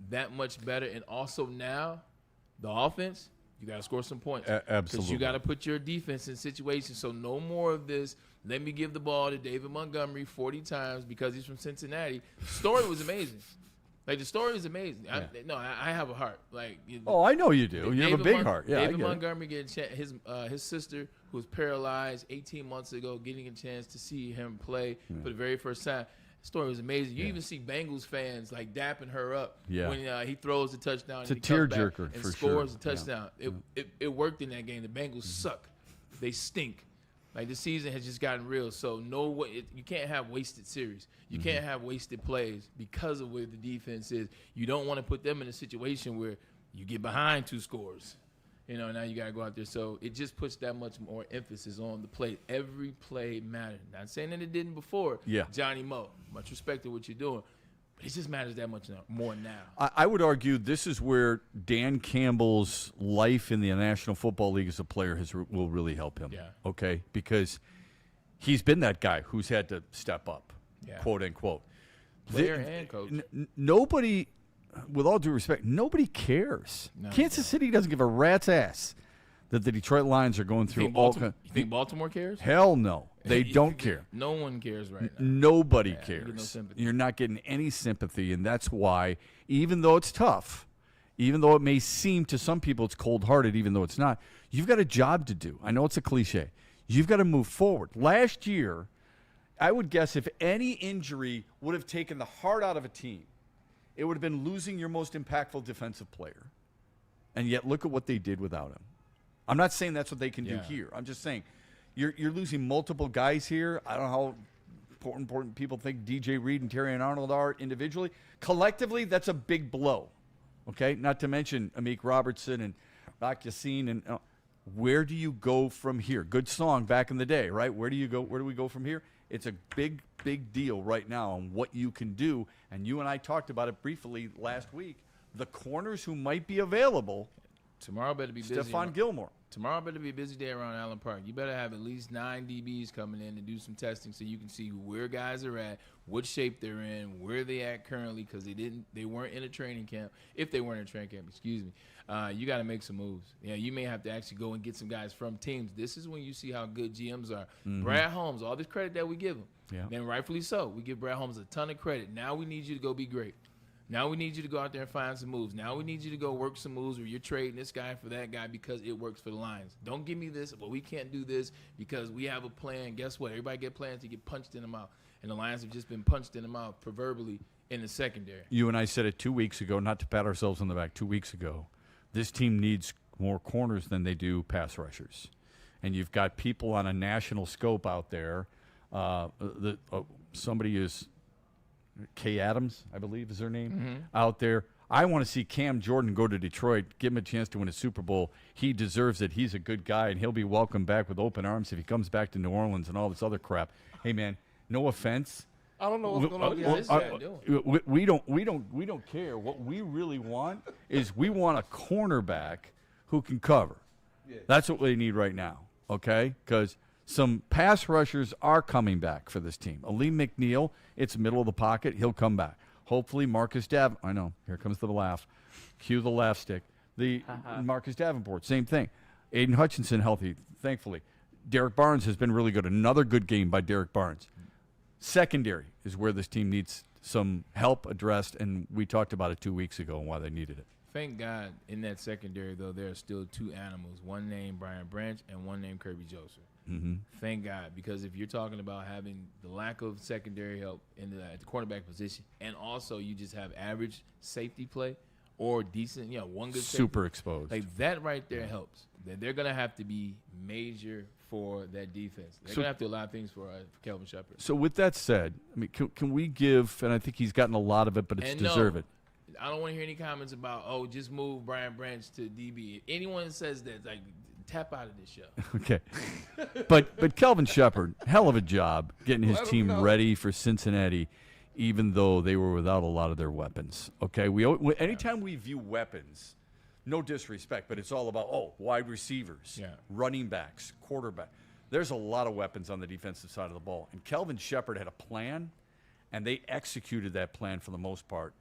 that much better. And also now, the offense, you got to score some points. Absolutely. Because you got to put your defense in situations. So no more of this, let me give the ball to David Montgomery 40 times because he's from Cincinnati. The story was amazing. Like, the story is amazing. Yeah. I have a heart. Like, Oh, I know you do. You have a big heart. Yeah, David Montgomery getting his sister, who was paralyzed 18 months ago, getting a chance to see him play for the very first time. The story was amazing. You even see Bengals fans like dapping her up when he throws the touchdown. It's a and he comes back tearjerker and for scores sure. a touchdown. It worked in that game. The Bengals suck. They stink. Like, the season has just gotten real. So you can't have wasted series. You can't have wasted plays because of where the defense is. You don't want to put them in a situation where you get behind 2 scores. Now you got to go out there. So it just puts that much more emphasis on the play. Every play mattered. Not saying that it didn't before. Yeah. Johnny Moe, much respect to what you're doing. But it just matters that much more now. I would argue this is where Dan Campbell's life in the National Football League as a player will really help him. Yeah. Okay? Because he's been that guy who's had to step up, quote unquote. Player and coach. Nobody, with all due respect, nobody cares. No, Kansas City doesn't give a rat's ass that the Detroit Lions are going through all kinds. You think Baltimore cares? Hell no. They don't care. No one cares right now. Nobody You get cares. no sympathy. You're not getting any sympathy, and that's why, even though it's tough, even though it may seem to some people it's cold-hearted, even though it's not, you've got a job to do. I know it's a cliche. You've got to move forward. Last year, I would guess if any injury would have taken the heart out of a team, it would have been losing your most impactful defensive player. And yet, look at what they did without him. I'm not saying that's what they can do here. I'm just saying you're losing multiple guys here. I don't know how important people think DJ Reed and Terrion Arnold are individually. Collectively, that's a big blow. Okay? Not to mention Amik Robertson and Bak Yassin. And where do you go from here? Good song back in the day, right? Where do you go? Where do we go from here? It's a big, big deal right now on what you can do. And you and I talked about it briefly last week. The corners who might be available. Tomorrow better be busy. Stephon Gilmore. Tomorrow better be a busy day around Allen Park. You better have at least 9 DBs coming in to do some testing so you can see where guys are at, what shape they're in, where they at currently, because they weren't in a training camp. If they weren't in a training camp, excuse me, you got to make some moves. Yeah, you may have to actually go and get some guys from teams. This is when you see how good GMs are. Brad Holmes, all this credit that we give him, and rightfully so. We give Brad Holmes a ton of credit. Now we need you to go be great. Now we need you to go out there and find some moves. Now we need you to go work some moves where you're trading this guy for that guy because it works for the Lions. Don't give me this, but we can't do this because we have a plan. Guess what? Everybody get plans to get punched in the mouth. And the Lions have just been punched in the mouth, proverbially, in the secondary. You and I said it 2 weeks ago, not to pat ourselves on the back, 2 weeks ago. This team needs more corners than they do pass rushers. And you've got people on a national scope out there. Somebody is... Kay Adams, I believe is her name, out there. I want to see Cam Jordan go to Detroit, give him a chance to win a Super Bowl. He deserves it. He's a good guy, and he'll be welcomed back with open arms if he comes back to New Orleans and all this other crap. Hey, man, no offense. I don't know what's going on. We don't care. What we really want is we want a cornerback who can cover. Yeah. That's what we need right now, okay? Because some pass rushers are coming back for this team. Aleem McNeil, it's middle of the pocket. He'll come back. Hopefully Marcus Davenport. I know. Here comes the laugh. Cue the laugh stick. The Marcus Davenport, same thing. Aiden Hutchinson healthy, thankfully. Derek Barnes has been really good. Another good game by Derek Barnes. Secondary is where this team needs some help addressed, and we talked about it 2 weeks ago and why they needed it. Thank God in that secondary, though, there are still 2 animals, one named Brian Branch and one named Kirby Joseph. Thank God, because if you're talking about having the lack of secondary help at the quarterback position, and also you just have average safety play or decent, one good super safety, exposed. like that right there helps. They're going to have to be major for that defense. They're going to have to do a lot of things for Kelvin Shepard. So with that said, I mean, can we give, and I think he's gotten a lot of it, but it's deserved. I don't want to hear any comments about, just move Brian Branch to DB. If anyone says that, like, tap out of this show. Okay. But Kelvin Shepard, hell of a job getting his team ready for Cincinnati, even though they were without a lot of their weapons. Okay? Anytime we view weapons, no disrespect, but it's all about, wide receivers, running backs, quarterback. There's a lot of weapons on the defensive side of the ball. And Kelvin Shepard had a plan, and they executed that plan for the most part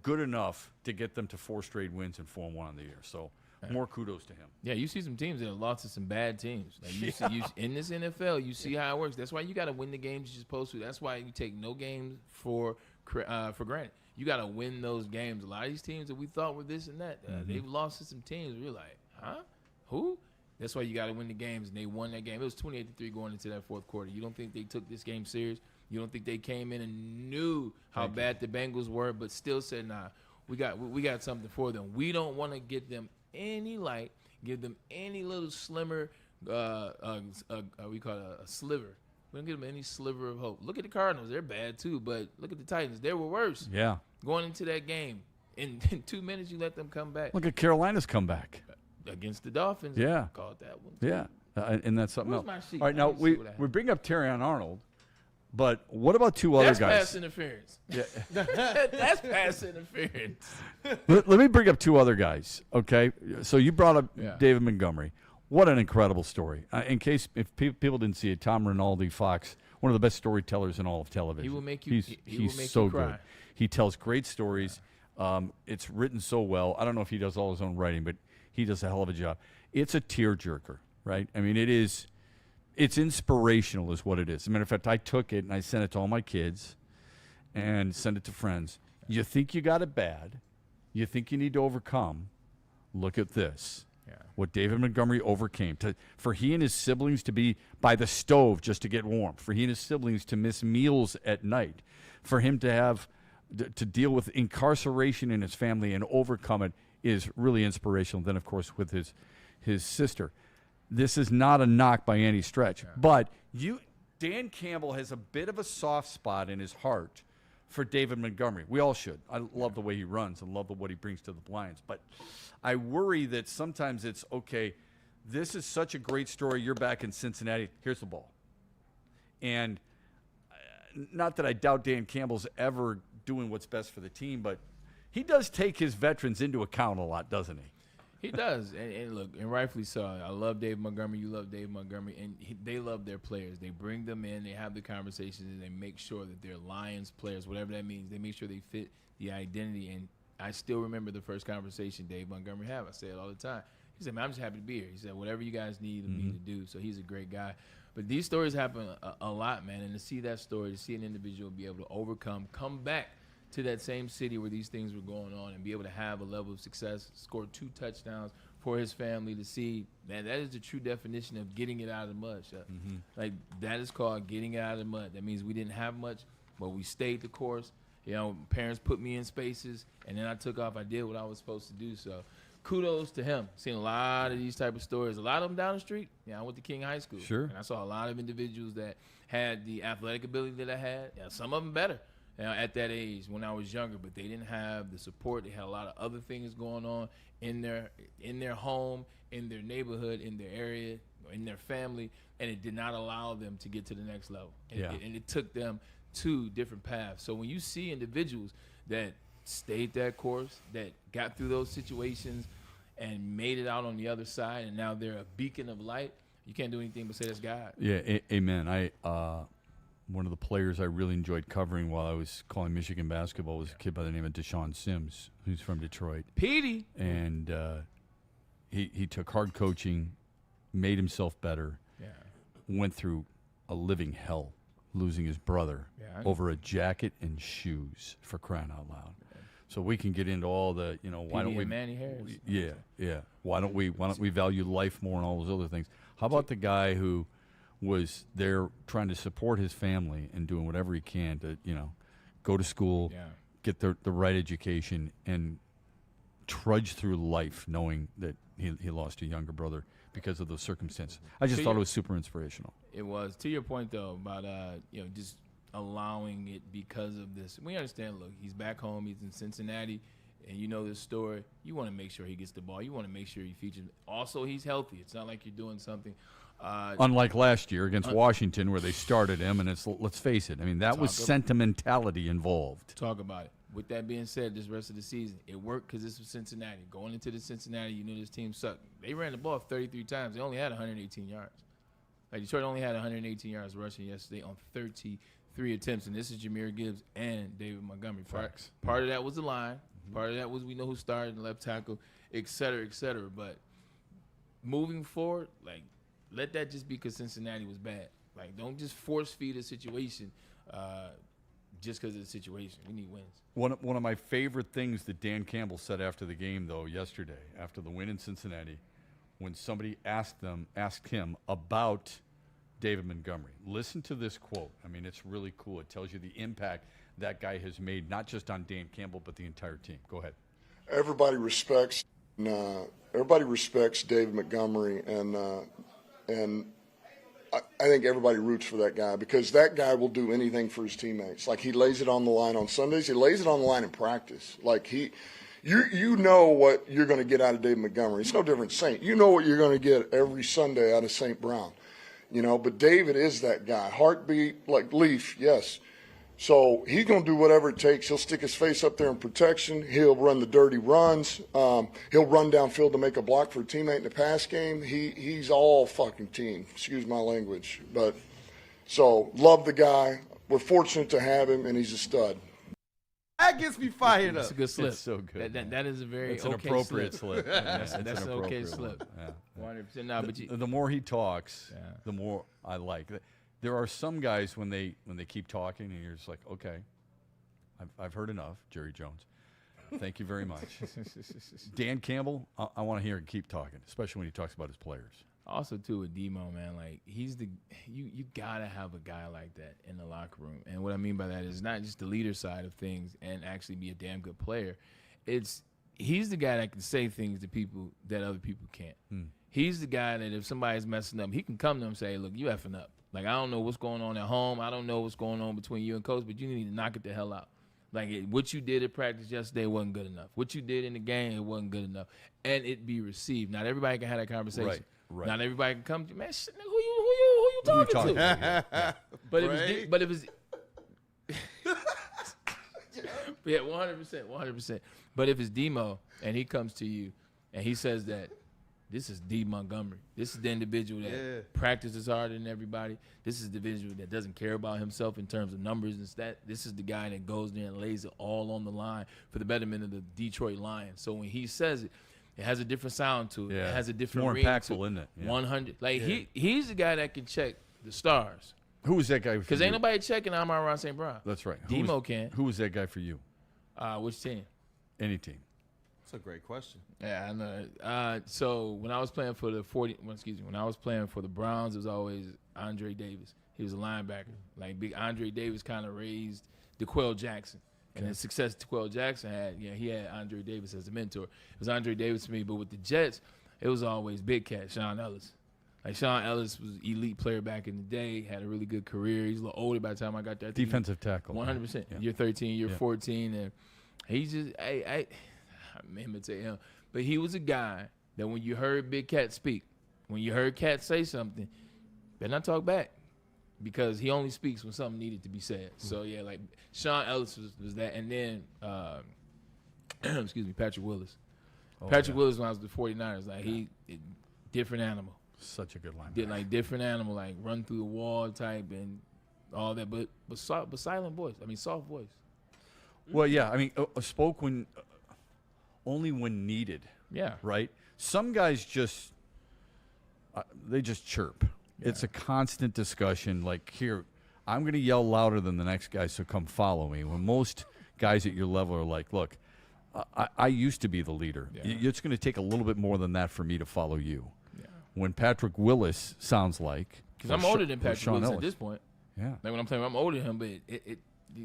good enough to get them to 4 straight wins and 4-1 on the year. So more kudos to him. Yeah, you see some teams that have lost to some bad teams. Like you in this NFL, you see how it works. That's why you got to win the games you're supposed to. That's why you take no games for granted. You got to win those games. A lot of these teams that we thought were this and that, they've lost to some teams. We're like, huh? Who? That's why you got to win the games, and they won that game. It was 28-3 going into that fourth quarter. You don't think they took this game serious? You don't think they came in and knew how bad the Bengals were, but still said, nah, we got something for them. We don't want to get them any light, give them any little slimmer, we call it a sliver. We don't give them any sliver of hope. Look at the Cardinals. They're bad too, but look at the Titans. They were worse. Yeah. Going into that game. In 2 minutes, you let them come back. Look at Carolina's comeback. Against the Dolphins. Yeah. Called that one. Yeah. And that's something Where's else. my sheet? All right, now we bring up Terrion Arnold, but what about two other guys? That's pass interference. Yeah. That's pass interference. Let me bring up two other guys, okay? So you brought up David Montgomery. What an incredible story. If people didn't see it, Tom Rinaldi, Fox, one of the best storytellers in all of television. He will make you He's so good. He tells great stories. It's written so well. I don't know if he does all his own writing, but he does a hell of a job. It's a tearjerker, right? I mean, it's inspirational is what it is. As a matter of fact, I took it and I sent it to all my kids and sent it to friends. You think you got it bad. You think you need to overcome. Look at this. Yeah. What David Montgomery overcame. For he and his siblings to be by the stove just to get warm. For he and his siblings to miss meals at night. For him to have to deal with incarceration in his family and overcome it is really inspirational. Then, of course, with his sister. This is not a knock by any stretch. Yeah. But Dan Campbell has a bit of a soft spot in his heart for David Montgomery. We all should. I love the way he runs and love what he brings to the Lions. But I worry that sometimes it's, okay, this is such a great story. You're back in Cincinnati. Here's the ball. And not that I doubt Dan Campbell's ever doing what's best for the team, but he does take his veterans into account a lot, doesn't he? He does, and look, and rightfully so. I love Dave Montgomery. You love Dave Montgomery, and they love their players. They bring them in, they have the conversations, and they make sure that they're Lions players, whatever that means. They make sure they fit the identity. And I still remember the first conversation Dave Montgomery had. I say it all the time. He said, "Man, I'm just happy to be here." He said, "Whatever you guys need me to do." So he's a great guy. But these stories happen a lot, man. And to see that story, to see an individual be able to overcome, come back to that same city where these things were going on and be able to have a level of success, score 2 touchdowns for his family, to see, man, that is the true definition of getting it out of the mud, Shep. Like, that is called getting it out of the mud. That means we didn't have much, but we stayed the course. You know, parents put me in spaces, and then I took off. I did what I was supposed to do. So kudos to him. Seen a lot of these type of stories. A lot of them down the street. Yeah, I went to King High School. Sure. And I saw a lot of individuals that had the athletic ability that I had. Yeah, some of them better. At that age when I was younger, but they didn't have the support. They had a lot of other things going on in their home, in their neighborhood, in their area, in their family, and it did not allow them to get to the next level. And it took them to different paths. So when you see individuals that stayed that course, that got through those situations and made it out on the other side, and now they're a beacon of light, you can't do anything but say that's God. Yeah, amen. One of the players I really enjoyed covering while I was calling Michigan basketball was a kid by the name of Deshaun Sims, who's from Detroit. Petey. And he took hard coaching, made himself better, went through a living hell, losing his brother over a jacket and shoes, for crying out loud. So we can get into all the, why don't we? Manny Harris. Yeah. Why don't we value life more and all those other things? How about the guy who was there trying to support his family and doing whatever he can to, go to school, get the right education, and trudge through life knowing that he lost a younger brother because of those circumstances. I just thought it was super inspirational. It was. To your point, though, about just allowing it because of this. We understand, look, he's back home. He's in Cincinnati. And you know this story. You want to make sure he gets the ball. You want to make sure he features. Also, he's healthy. It's not like you're doing something. Unlike last year against Washington, where they started him, and let's face it. I mean, that was sentimentality involved. Talk about it. With that being said, this rest of the season, it worked because this was Cincinnati. Going into the Cincinnati, you knew this team sucked. They ran the ball 33 times. They only had 118 yards. Like, Detroit only had 118 yards rushing yesterday on 33 attempts, and this is Jahmyr Gibbs and David Montgomery. Part of that was the line. Part of that was we know who started in left tackle, et cetera, et cetera. But moving forward, like, let that just be because Cincinnati was bad. Like, don't just force feed a situation. just because of the situation. We need wins. One of my favorite things that Dan Campbell said after the game, though, yesterday, after the win in Cincinnati, when somebody asked him about David Montgomery. Listen to this quote. I mean, it's really cool. It tells you the impact that guy has made, not just on Dan Campbell, but the entire team. Go ahead. Everybody respects David Montgomery, and I think everybody roots for that guy because that guy will do anything for his teammates. Like, he lays it on the line on Sundays. He lays it on the line in practice. Like, you know what you're going to get out of David Montgomery. It's no different than Saint. You know what you're going to get every Sunday out of St. Brown. But David is that guy. Heartbeat, like Leaf, yes. So he's going to do whatever it takes. He'll stick his face up there in protection. He'll run the dirty runs. He'll run downfield to make a block for a teammate in the pass game. He's all fucking team. Excuse my language. But so love the guy. We're fortunate to have him, and he's a stud. That gets me fired up. It's a good slip. It's so good. That is a very It's an okay appropriate slip. That's It's an an okay appropriate slip. one. 100%. No, but the more he talks, the more I like. There are some guys when they keep talking, and you're just like, okay, I've heard enough, Jerry Jones. Thank you very much. Dan Campbell, I want to hear him keep talking, especially when he talks about his players. Also, too, with Demo, man, like, he's you gotta have a guy like that in the locker room. And what I mean by that is not just the leader side of things and actually be a damn good player. He's the guy that can say things to people that other people can't. He's the guy that if somebody's messing up, he can come to them and say, look, you effing up. Like, I don't know what's going on at home. I don't know what's going on between you and coach, but you need to knock it the hell out. Like, what you did at practice yesterday wasn't good enough. What you did in the game, it wasn't good enough. And it be received. Not everybody can have that conversation. Right. Not everybody can come to you, man, shit, nigga, who you talking to? Yeah. But if it's yeah, 100%. But if it's Demo and he comes to you and he says that this is D. Montgomery. This is the individual that practices harder than everybody. This is the individual that doesn't care about himself in terms of numbers and stats. This is the guy that goes there and lays it all on the line for the betterment of the Detroit Lions. So when he says it, it has a different sound to it. Yeah. It has a different more ring impactful, to it. isn't it? Yeah. 100. Like, he's the guy that can check the stars. Who was that guy for you? Because ain't nobody checking Amon-Ra St. Brown. That's right. Demo can. Who was that guy for you? Which team? Any team. That's a great question. Yeah, I know. So when I was playing for when I was playing for the Browns, it was always Andre Davis. He was a linebacker. Like, big Andre Davis kind of raised DeQuell Jackson. And the success DeQuell Jackson had, he had Andre Davis as a mentor. It was Andre Davis for me, but with the Jets, it was always big cat, Sean Ellis. Like, Sean Ellis was an elite player back in the day, had a really good career. He's a little older by the time I got there. Defensive tackle. 100%. Yeah. You're 13, you're 14, and he's just, I imitate him. But he was a guy that when you heard Big Cat speak, when you heard Cat say something, better not talk back because he only speaks when something needed to be said. So, yeah, like Sean Ellis was that. And then, Patrick Willis. Patrick Willis when I was with the 49ers, like different animal. Such a good linebacker. Like different animal, like run through the wall type and all that. But silent voice. I mean, soft voice. Well, yeah. I mean, spoke when only when needed. Yeah. Right. Some guys just they just chirp. Yeah. It's a constant discussion. Like, here, I'm going to yell louder than the next guy, so come follow me. When most guys at your level are like, look, I used to be the leader. Yeah. It's going to take a little bit more than that for me to follow you. Yeah. When Patrick Willis sounds like, because I'm older than Patrick Willis at this point. Yeah. Like when I'm playing, I'm older than him, but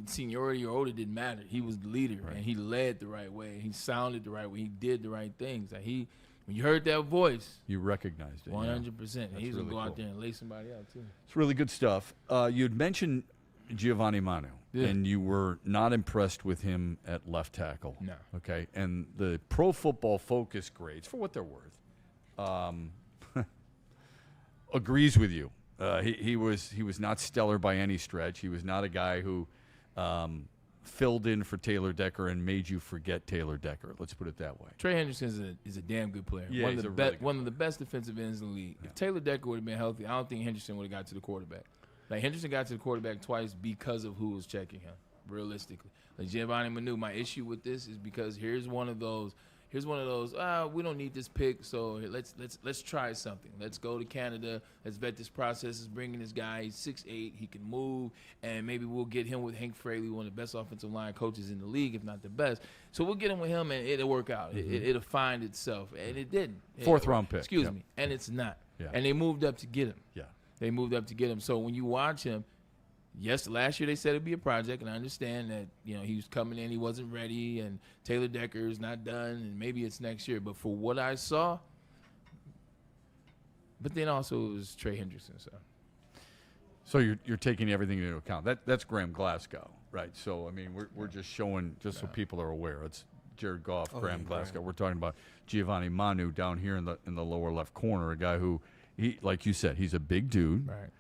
seniority or older didn't matter. He was the leader, and he led the right way. He sounded the right way. He did the right things. Like when you heard that voice, you recognized it. 100%. And he's really gonna go cool. out there and lay somebody out too. It's really good stuff. You had mentioned Giovanni Manu, and you were not impressed with him at left tackle. No. Okay, and the Pro Football Focus grades, for what they're worth, agrees with you. He was not stellar by any stretch. He was not a guy who filled in for Taylor Decker and made you forget Taylor Decker. Let's put it that way. Trey Henderson is a damn good player. Yeah, one of the best defensive ends in the league. Yeah. If Taylor Decker would have been healthy, I don't think Henderson would have got to the quarterback. Like, Henderson got to the quarterback twice because of who was checking him, realistically. Like, Giovanni Manu, my issue with this is because here's one of those, here's one of those. We don't need this pick, so let's try something. Let's go to Canada. Let's vet this process. Is bringing this guy. He's 6'8". He can move, and maybe we'll get him with Hank Fraley, one of the best offensive line coaches in the league, if not the best. So we'll get him with him, and it'll work out. It'll find itself, and it didn't. Fourth-round pick. Excuse me, and it's not. Yeah. And they moved up to get him. Yeah. They moved up to get him. So when you watch him. Yes, last year they said it'd be a project, and I understand that he was coming in, he wasn't ready, and Taylor Decker's not done, and maybe it's next year. But for what I saw, but then also it was Trey Hendrickson. So you're taking everything into account. That's Graham Glasgow, right? So I mean we're just showing so people are aware. It's Jared Goff, Graham Glasgow. We're talking about Giovanni Manu down here in the lower left corner, a guy who like you said, he's a big dude. Right.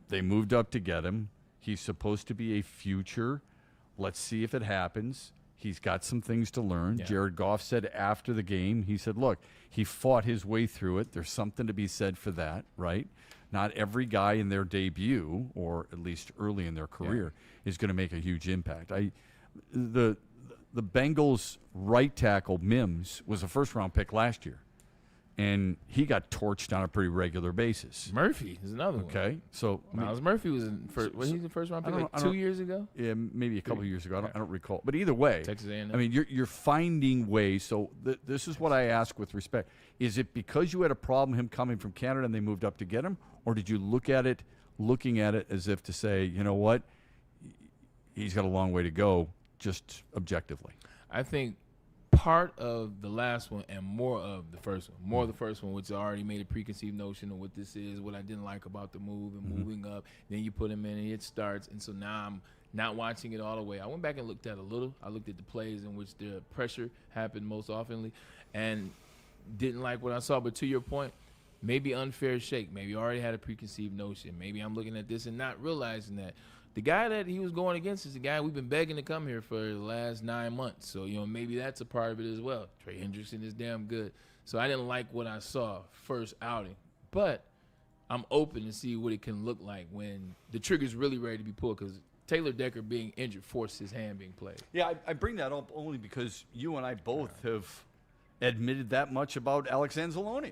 They moved up to get him. He's supposed to be a future. Let's see if it happens. He's got some things to learn. Yeah. Jared Goff said after the game, he said, look, he fought his way through it. There's something to be said for that, right? Not every guy in their debut, or at least early in their career, is going to make a huge impact. The Bengals' right tackle, Mims, was a first-round pick last year. And he got torched on a pretty regular basis. Murphy is another one. Okay, so Miles Murphy was in first. Was he the first round pick like 2 years ago? Yeah, maybe a couple of years ago. I don't recall. But either way, Texas A&M. I mean, you're finding ways. So this is what I ask with respect: is it because you had a problem him coming from Canada and they moved up to get him, or did you looking at it as if to say, you know what, he's got a long way to go, just objectively? I think part of the last one and more of the first one. More of the first one, which I already made a preconceived notion of what this is, what I didn't like about the move and moving up. Then you put him in and it starts. And so now I'm not watching it all the way. I went back and looked at a little. I looked at the plays in which the pressure happened most oftenly and didn't like what I saw. But to your point, maybe unfair shake. Maybe I already had a preconceived notion. Maybe I'm looking at this and not realizing that the guy that he was going against is the guy we've been begging to come here for the last 9 months. So, maybe that's a part of it as well. Trey Hendrickson is damn good. So I didn't like what I saw first outing. But I'm open to see what it can look like when the trigger's really ready to be pulled, because Taylor Decker being injured forced his hand being played. Yeah, I bring that up only because you and I both have admitted that much about Alex Anzalone,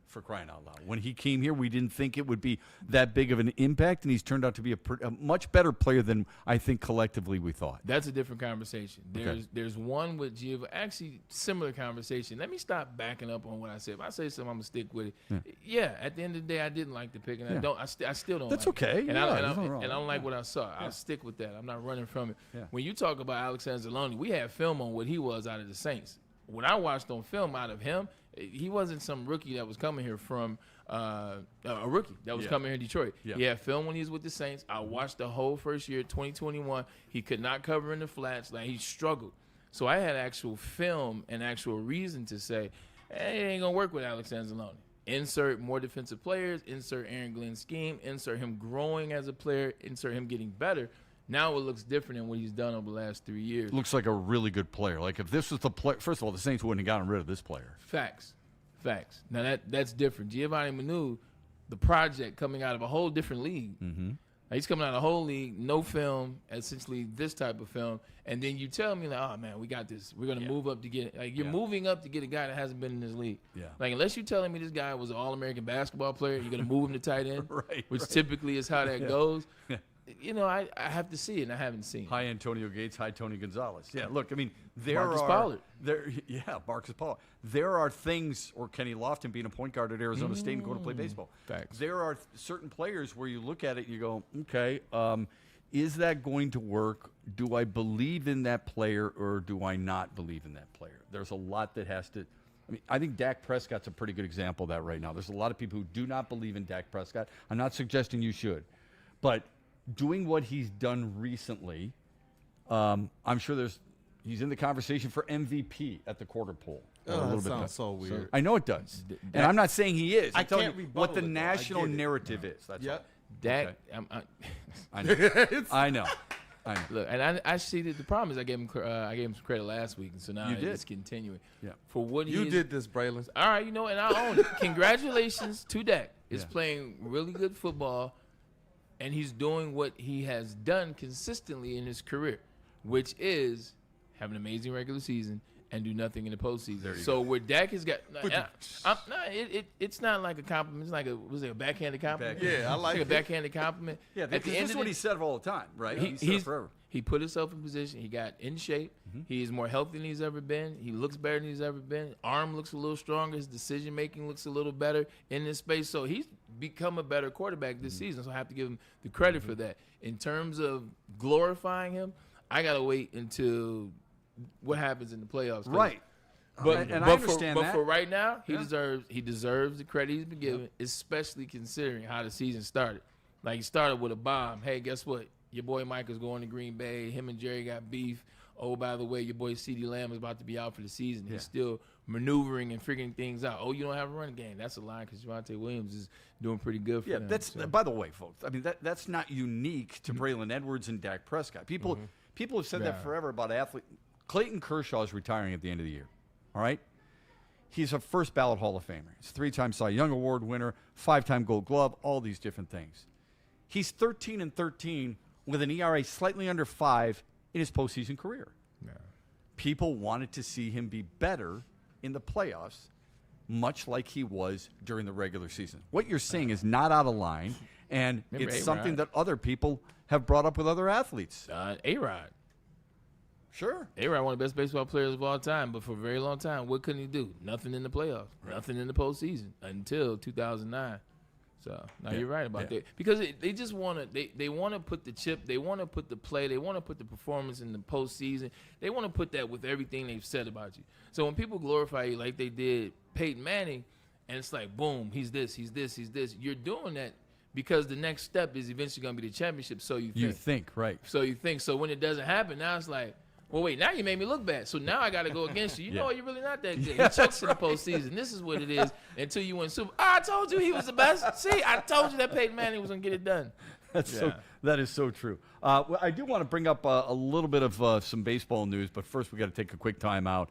for crying out loud. When he came here, we didn't think it would be that big of an impact, and he's turned out to be a much better player than I think collectively we thought. That's a different conversation. There's one with Giovanni, actually similar conversation. Let me stop backing up on what I said. If I say something, I'm gonna stick with it. Yeah, at the end of the day, I didn't like the pick, and I still don't. That's like okay. It. And I don't like what I saw. I'll stick with that. I'm not running from it. Yeah. When you talk about Alex Anzalone, we had film on what he was out of the Saints. When I watched on film out of him, he wasn't some rookie that was coming here from a rookie that was coming here in Detroit. Yeah. He had film when he was with the Saints. I watched the whole first year, 2021. He could not cover in the flats. Like, he struggled. So I had actual film and actual reason to say, hey, it ain't going to work with Alex Anzalone. Insert more defensive players, insert Aaron Glenn's scheme, insert him growing as a player, insert him getting better. Now it looks different than what he's done over the last 3 years. Looks like a really good player. Like, if this was the player, first of all, the Saints wouldn't have gotten rid of this player. Facts. Now that's different. Giovanni Manu, the project coming out of a whole different league. Mm-hmm. Like, he's coming out of a whole league, no film, essentially this type of film, and then you tell me, like, oh man, we got this. We're gonna move up to get it. Like, you're moving up to get a guy that hasn't been in this league. Yeah. Like, unless you're telling me this guy was an All-American basketball player, you're gonna move him to tight end, which typically is how that goes. Yeah. I have to see it, and I haven't seen it. Hi, Antonio Gates. Hi, Tony Gonzalez. Yeah, look, I mean, Marcus Pollard. Marcus Pollard. There are things, or Kenny Lofton being a point guard at Arizona State and going to play baseball. Facts. There are certain players where you look at it and you go, okay, is that going to work? Do I believe in that player, or do I not believe in that player? There's a lot that has to. I mean, I think Dak Prescott's a pretty good example of that right now. There's a lot of people who do not believe in Dak Prescott. I'm not suggesting you should, but doing what he's done recently, I'm sure he's in the conversation for MVP at the quarter pole. That sounds so weird. I know it does. And I'm not saying he is. I can't you what the rebuttal it, though. national narrative is. That's all. Dak, Okay. I know. I know. Look, and I see that the problem is I gave him some credit last week, and so now it's continuing. Yeah. For what you did this, Braylon. All right, and I own it. Congratulations to Dak. He's playing really good football, and he's doing what he has done consistently in his career, which is have an amazing regular season and do nothing in the postseason. So where Dak has got, it's not like a compliment. It's like a backhanded compliment? Yeah, I like a backhanded compliment. Yeah, because this is what he said all the time, right? He put himself in position. He got in shape. He is more healthy than he's ever been. He looks better than he's ever been. Arm looks a little stronger. His decision making looks a little better in this space. So he's become a better quarterback this season. So I have to give him the credit for that. In terms of glorifying him, I gotta wait until what happens in the playoffs. Right. But I understand that. But for right now, he deserves the credit he's been given, especially considering how the season started. Like, he started with a bomb. Hey, guess what? Your boy Michael's going to Green Bay. Him and Jerry got beef. Oh, by the way, your boy CeeDee Lamb is about to be out for the season. He's still maneuvering and figuring things out. Oh, you don't have a running game. That's a line because Javonte Williams is doing pretty good for them. By the way, folks, I mean, that's not unique to Braylon Edwards and Dak Prescott. People have said that forever about athletes. Clayton Kershaw is retiring at the end of the year. All right? He's a first ballot Hall of Famer. He's a 3-time Cy Young Award winner, 5-time Gold Glove, all these different things. He's 13-13 with an ERA slightly under 5 in his postseason career. Yeah. People wanted to see him be better in the playoffs, much like he was during the regular season. What you're saying is not out of line, and it's something that other people have brought up with other athletes. A-Rod. Sure. A-Rod, one of the best baseball players of all time, but for a very long time, what couldn't he do? Nothing in the playoffs, nothing in the postseason until 2009. So, you're right about that. Because they just want to they want to put the chip, they want to put the play, they want to put the performance in the postseason. They want to put that with everything they've said about you. So when people glorify you like they did Peyton Manning, and it's like, boom, he's this, you're doing that because the next step is eventually going to be the championship, so you think. You think, right. So you think. So when it doesn't happen, now it's like, well, wait, now you made me look bad. So now I got to go against you. You know what? You're really not that good. He chokes in the postseason. This is what it is until you win Super. I told you he was the best. See, I told you that Peyton Manning was going to get it done. That is so true. Well, I do want to bring up a little bit of some baseball news, but first we got to take a quick time out.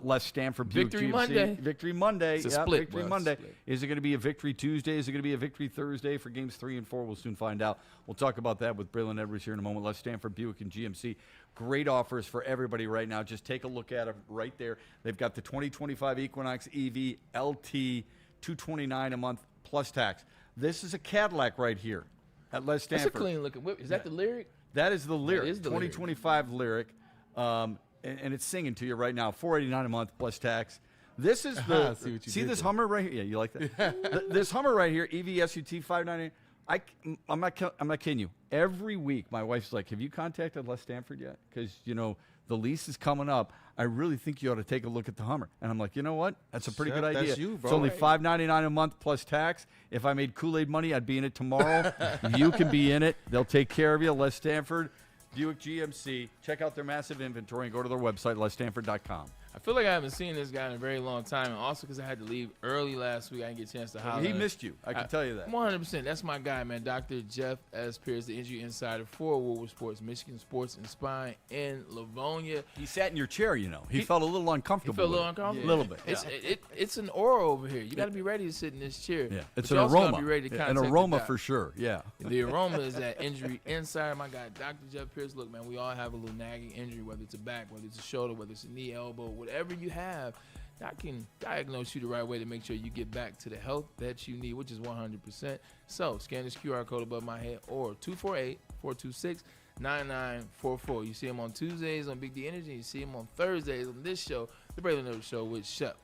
Les Stanford, Victory GMC. Monday. Victory Monday. It's a split, Victory bro. Monday. Is it going to be a Victory Tuesday? Is it going to be a Victory Thursday for games 3 and 4? We'll soon find out. We'll talk about that with Braylon Edwards here in a moment. Les Stanford, Buick, and GMC. Great offers for everybody right now. Just take a look at them right there. They've got the 2025 Equinox EV LT, $229 a month plus tax. This is a Cadillac right here at Les Stanford. That's a clean looking whip. Is that the Lyric? That is the Lyric. That is the 2025 Lyric. And it's singing to you right now, $489 a month plus tax. This is the see this there. Hummer right here. Yeah, you like that? This Hummer right here, EV SUT 598. I'm not kidding you. Every week, my wife's like, "Have you contacted Les Stanford yet? Because the lease is coming up. I really think you ought to take a look at the Hummer." And I'm like, you know what? That's a pretty good idea. That's you, bro. It's only $599 a month plus tax. If I made Kool-Aid money, I'd be in it tomorrow. You can be in it. They'll take care of you. Les Stanford, Buick GMC. Check out their massive inventory and go to their website, lesstanford.com. I feel like I haven't seen this guy in a very long time, and also because I had to leave early last week, I didn't get a chance to holler. He missed you. I can tell you that. 100%. That's my guy, man. Dr. Jeff S. Pierce, the injury insider for Woodward Sports, Michigan Sports and Spine in Livonia. He sat in your chair, He felt a little uncomfortable. He felt a little uncomfortable? A little bit. It's an aura over here. You got to be ready to sit in this chair. Yeah, it's an aroma. Be ready to an aroma for sure, yeah. The aroma is that injury insider. My guy, Dr. Jeff Pierce. Look, man, we all have a little nagging injury, whether it's a back, whether it's a shoulder, whether it's a knee, elbow, whatever you have. I can diagnose you the right way to make sure you get back to the health that you need, which is 100%. So scan this QR code above my head or 248-426-9944. You see him on Tuesdays on Big D Energy. You see him on Thursdays on this show, The Braylon Edwards Show with Shep.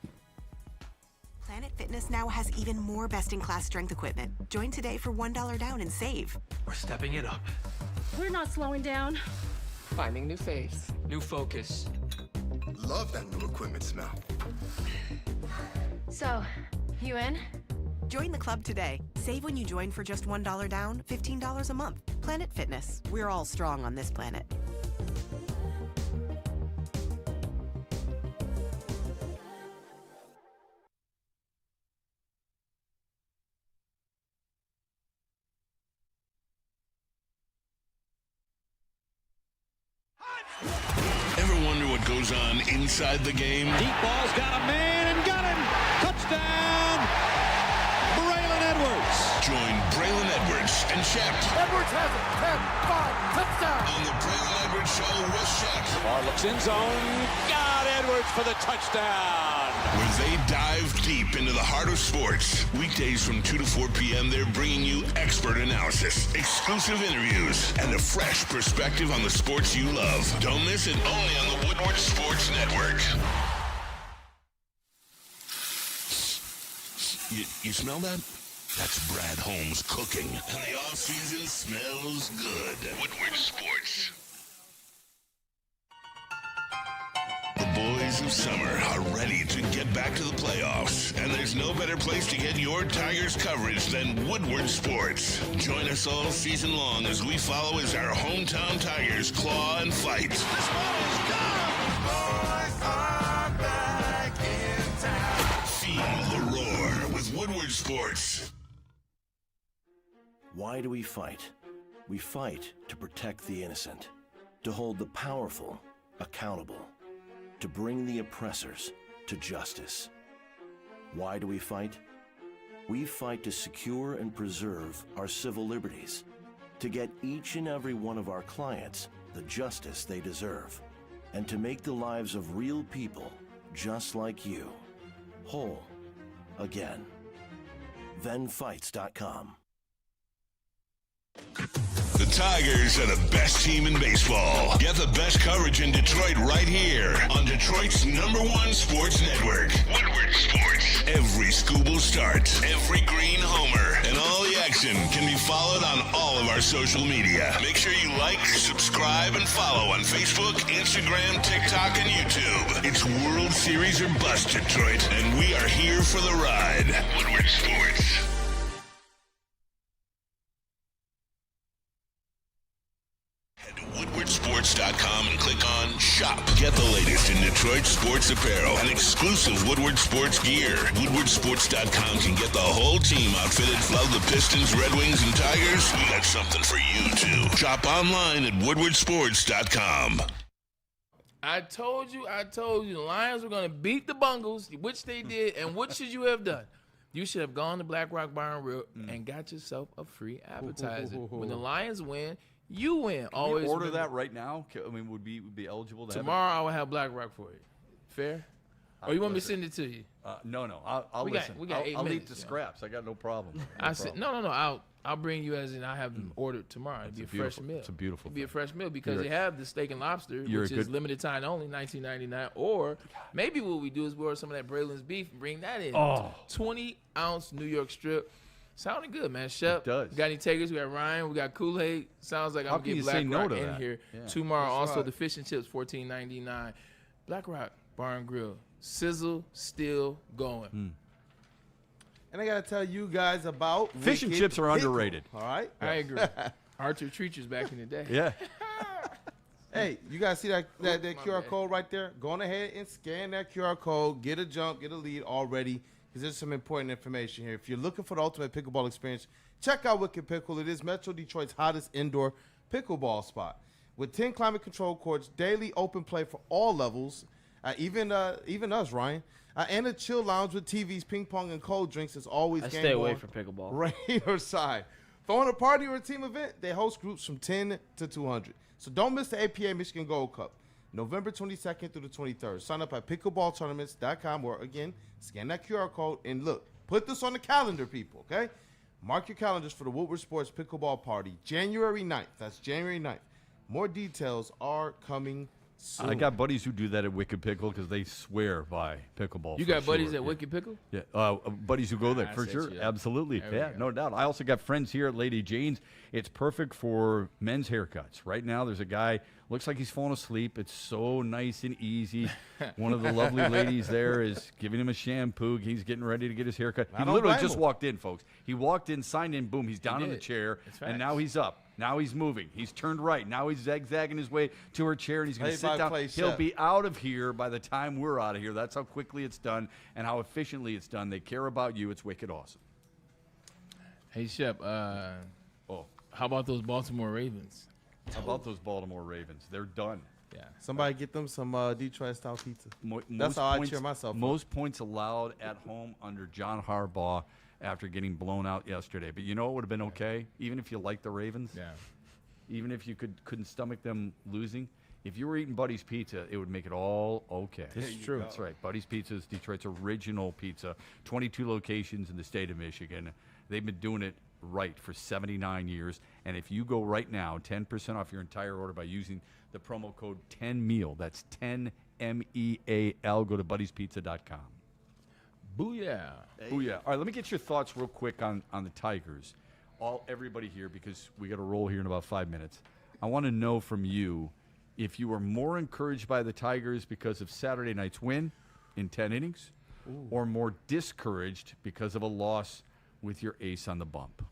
Planet Fitness now has even more best-in-class strength equipment. Join today for $1 down and save. We're stepping it up. We're not slowing down. Finding new faith. New focus. Love that new equipment smell. So, you in? Join the club today. Save when you join for just $1 down, $15 a month. Planet Fitness. We're all strong on this planet. Ever wonder what goes on inside the game? Deep ball's got a man and got him. Touchdown, Braylon Edwards. Join Braylon Edwards and Shep. Edwards has it. 10-5, touchdown. On the Braylon Edwards Show with Shep. Ball looks in zone. Got it. Edwards for the touchdown. Where they dive deep into the heart of sports. Weekdays from 2 to 4 p.m., they're bringing you expert analysis, exclusive interviews, and a fresh perspective on the sports you love. Don't miss it, only on the Woodward Sports Network. You smell that? That's Brad Holmes cooking. And the off-season smells good. Woodward Sports. The boys of summer are ready to get back to the playoffs. And there's no better place to get your Tigers coverage than Woodward Sports. Join us all season long as we follow as our hometown Tigers claw and fight. This ball is gone! Boys are back in town. Feel the roar with Woodward Sports. Why do we fight? We fight to protect the innocent, to hold the powerful accountable, to bring the oppressors to justice. Why do we fight? We fight to secure and preserve our civil liberties, to get each and every one of our clients the justice they deserve, and to make the lives of real people just like you whole again. ThenFights.com. The Tigers are the best team in baseball. Get the best coverage in Detroit right here on Detroit's #1 sports network, Woodward Sports. Every Scooble start, every green homer, and all the action can be followed on all of our social media. Make sure you like, subscribe, and follow on Facebook, Instagram, TikTok, and YouTube. It's World Series or bust, Detroit, and we are here for the ride. Woodward Sports. WoodwardSports.com and click on Shop. Get the latest in Detroit sports apparel and exclusive Woodward Sports gear. WoodwardSports.com can get the whole team outfitted. Love the Pistons, Red Wings, and Tigers? We got something for you, too. Shop online at WoodwardSports.com. I told you the Lions were going to beat the Bungles, which they did, and what should you have done? You should have gone to Black Rock Bar and Grill and got yourself a free appetizer. When the Lions win, you win. Can always we order remember. that right now? I mean, would be eligible to Tomorrow I will have Black Rock for you. Fair? Or you want me to send it to you? No. I'll listen. We got 8 I'll minutes, eat the scraps. I got no problem. No. I'll bring you as in I have them ordered tomorrow. It'll be a fresh meal. It's a beautiful It'll be a thing. fresh meal because they have the steak and lobster, You're which a is good- limited time only, $19.99. Or maybe what we do is we order some of that Braylon's beef and bring that in. Oh. 20-ounce New York strip. Sounding good, man. Shep, It does. got any takers? We got Ryan. We got Kool-Aid. Sounds like How I'm can going to you get say Black no Rock to in that? here Yeah. tomorrow. That's Also, right. the fish and chips, $14.99. Black Rock Bar and Grill. Sizzle still going. And I got to tell you guys about Fish and Wicked chips are Pickle, underrated. All right? I agree. Archer Treachers back in the day. Yeah. Hey, you guys see that QR code right there? Go on ahead and scan that QR code. Get a jump, get a lead already, because there's some important information here. If you're looking for the ultimate pickleball experience, check out Wicked Pickle. It is Metro Detroit's hottest indoor pickleball spot. With 10 climate-controlled courts, daily open play for all levels, even us, Ryan, and a chill lounge with TVs, ping pong, and cold drinks is always I game stay away on, from pickleball. rain or side. Throwing a party or a team event, they host groups from 10 to 200. So don't miss the APA Michigan Gold Cup, November 22nd through the 23rd. Sign up at pickleballtournaments.com or, again, scan that QR code and look. Put this on the calendar, people, okay? Mark your calendars for the Woodward Sports Pickleball Party, January 9th. That's January 9th. More details are coming soon. I got buddies who do that at Wicked Pickle because they swear by pickleball. You for got buddies sure. at Wicked Pickle? Yeah, buddies who go there I for set sure. you up. Absolutely. There we Yeah, go. no doubt. I also got friends here at Lady Jane's. It's perfect for men's haircuts. Right now, there's a guy, looks like he's falling asleep. It's so nice and easy. One of the lovely ladies there is giving him a shampoo. He's getting ready to get his haircut. I He don't literally blame just him. walked in, folks. He walked in, signed in, boom, he's down in the did. chair, It's and facts. now he's up. Now he's moving. He's turned right. Now he's zigzagging his way to her chair, and he's going to sit down. Play-by-play He'll Shep. be out of here by the time we're out of here. That's how quickly it's done and how efficiently it's done. They care about you. It's wicked awesome. Hey, Shep, how about those Baltimore Ravens? How about those Baltimore Ravens? They're done. Yeah. Somebody get them some Detroit-style pizza. That's Most how I points- cheer myself up. Most points allowed at home under John Harbaugh after getting blown out yesterday. But you know what would have been okay? Even if you like the Ravens, Yeah. even if you couldn't stomach them losing, If you were eating Buddy's Pizza, it would make it all okay. This is true. That's right. Buddy's Pizza is Detroit's original pizza. 22 locations in the state of Michigan. They've been doing it right for 79 years. And if you go right now, 10% off your entire order by using the promo code 10MEAL. That's 10MEAL. Go to buddyspizza.com. Booyah. Booyah. All right, let me get your thoughts real quick on the Tigers. Everybody here, because we got to roll here in about 5 minutes. I want to know from you if you were more encouraged by the Tigers because of Saturday night's win in 10 innings or more discouraged because of a loss with your ace on the bump.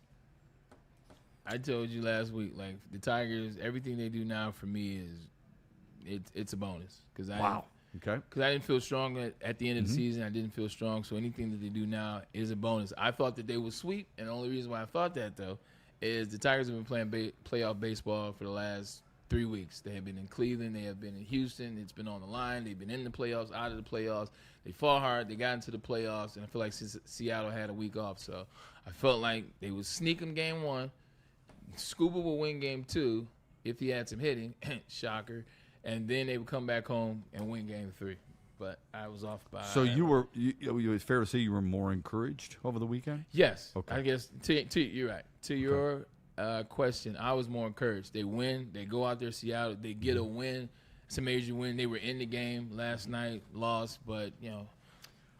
I told you last week, like the Tigers, everything they do now for me is it's a bonus. Wow. Okay. Because I didn't feel strong at the end of the season. I didn't feel strong. So anything that they do now is a bonus. I thought that they would sweep. And the only reason why I thought that, though, is the Tigers have been playing playoff baseball for the last 3 weeks. They have been in Cleveland. They have been in Houston. It's been on the line. They've been in the playoffs, out of the playoffs. They fought hard. They got into the playoffs. And I feel like Seattle had a week off. So I felt like they would sneak them game 1. Scuba will win game 2 if he had some hitting. Shocker. And then they would come back home and win game 3. But I was off by. So it's fair to say you were more encouraged over the weekend? Yes. Okay. I guess you're right. To your question, I was more encouraged. They win. They go out there, Seattle. They get a win. It's a major win. They were in the game last night, lost. But,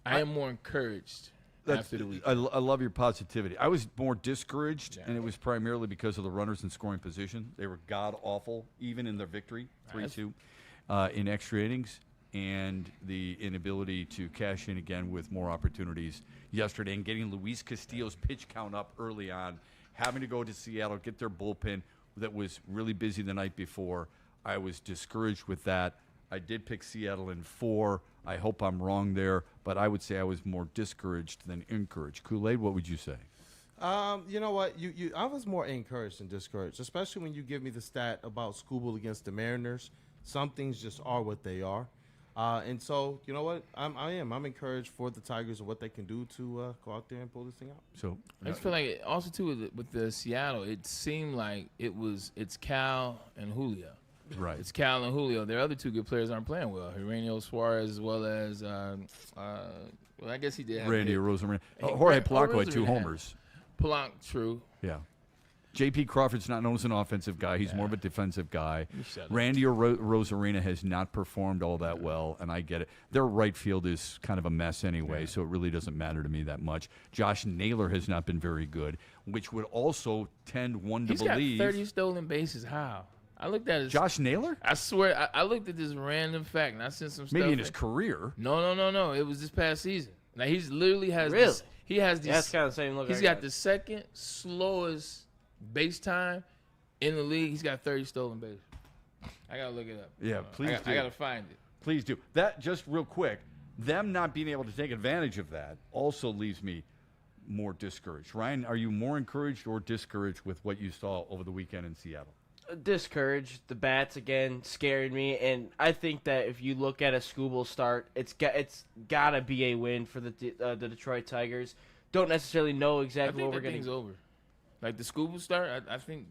I am more encouraged after the week. I love your positivity. I was more discouraged, and it was primarily because of the runners in scoring position. They were god-awful, even in their victory, 3-2, in extra innings, and the inability to cash in again with more opportunities yesterday, and getting Luis Castillo's pitch count up early on, having to go to Seattle, get their bullpen that was really busy the night before. I was discouraged with that. I did pick Seattle in 4. I hope I'm wrong there, but I would say I was more discouraged than encouraged. Kool-Aid, what would you say? You know what? I was more encouraged than discouraged, especially when you give me the stat about Skubal against the Mariners. Some things just are what they are. And so, you know what? I'm encouraged for the Tigers and what they can do to go out there and pull this thing out. So I just feel like also too with the Seattle, it seemed like it's Cal and Julio. Right. It's Cal and Julio. Their other 2 good players aren't playing well. Eugenio Suarez as well as I guess he did have Randy Rosarina. Jorge Polanco had 2 homers. Polanco, true. Yeah. J.P. Crawford's not known as an offensive guy. He's more of a defensive guy. Randy Rosarina has not performed all that well, and I get it. Their right field is kind of a mess anyway, so it really doesn't matter to me that much. Josh Naylor has not been very good, which would also tend one to believe. He's got 30 stolen bases. How? I looked at his Josh Naylor? I swear, I looked at this random fact, and I sent some stuff. Maybe in his career. No. It was this past season. Now, he's literally has Really? He has these. Yeah, that's kind of the same look. He's got the second slowest base time in the league. He's got 30 stolen bases. I gotta look it up. Yeah, please do. I gotta find it. Please do. That, just real quick, them not being able to take advantage of that also leaves me more discouraged. Ryan, are you more encouraged or discouraged with what you saw over the weekend in Seattle? Discouraged. The bats again scared me, and I think that if you look at a Skubal start, it's gotta be a win for the Detroit Tigers. Don't necessarily know exactly what we're getting. Thing's over. Like the Skubal start, I think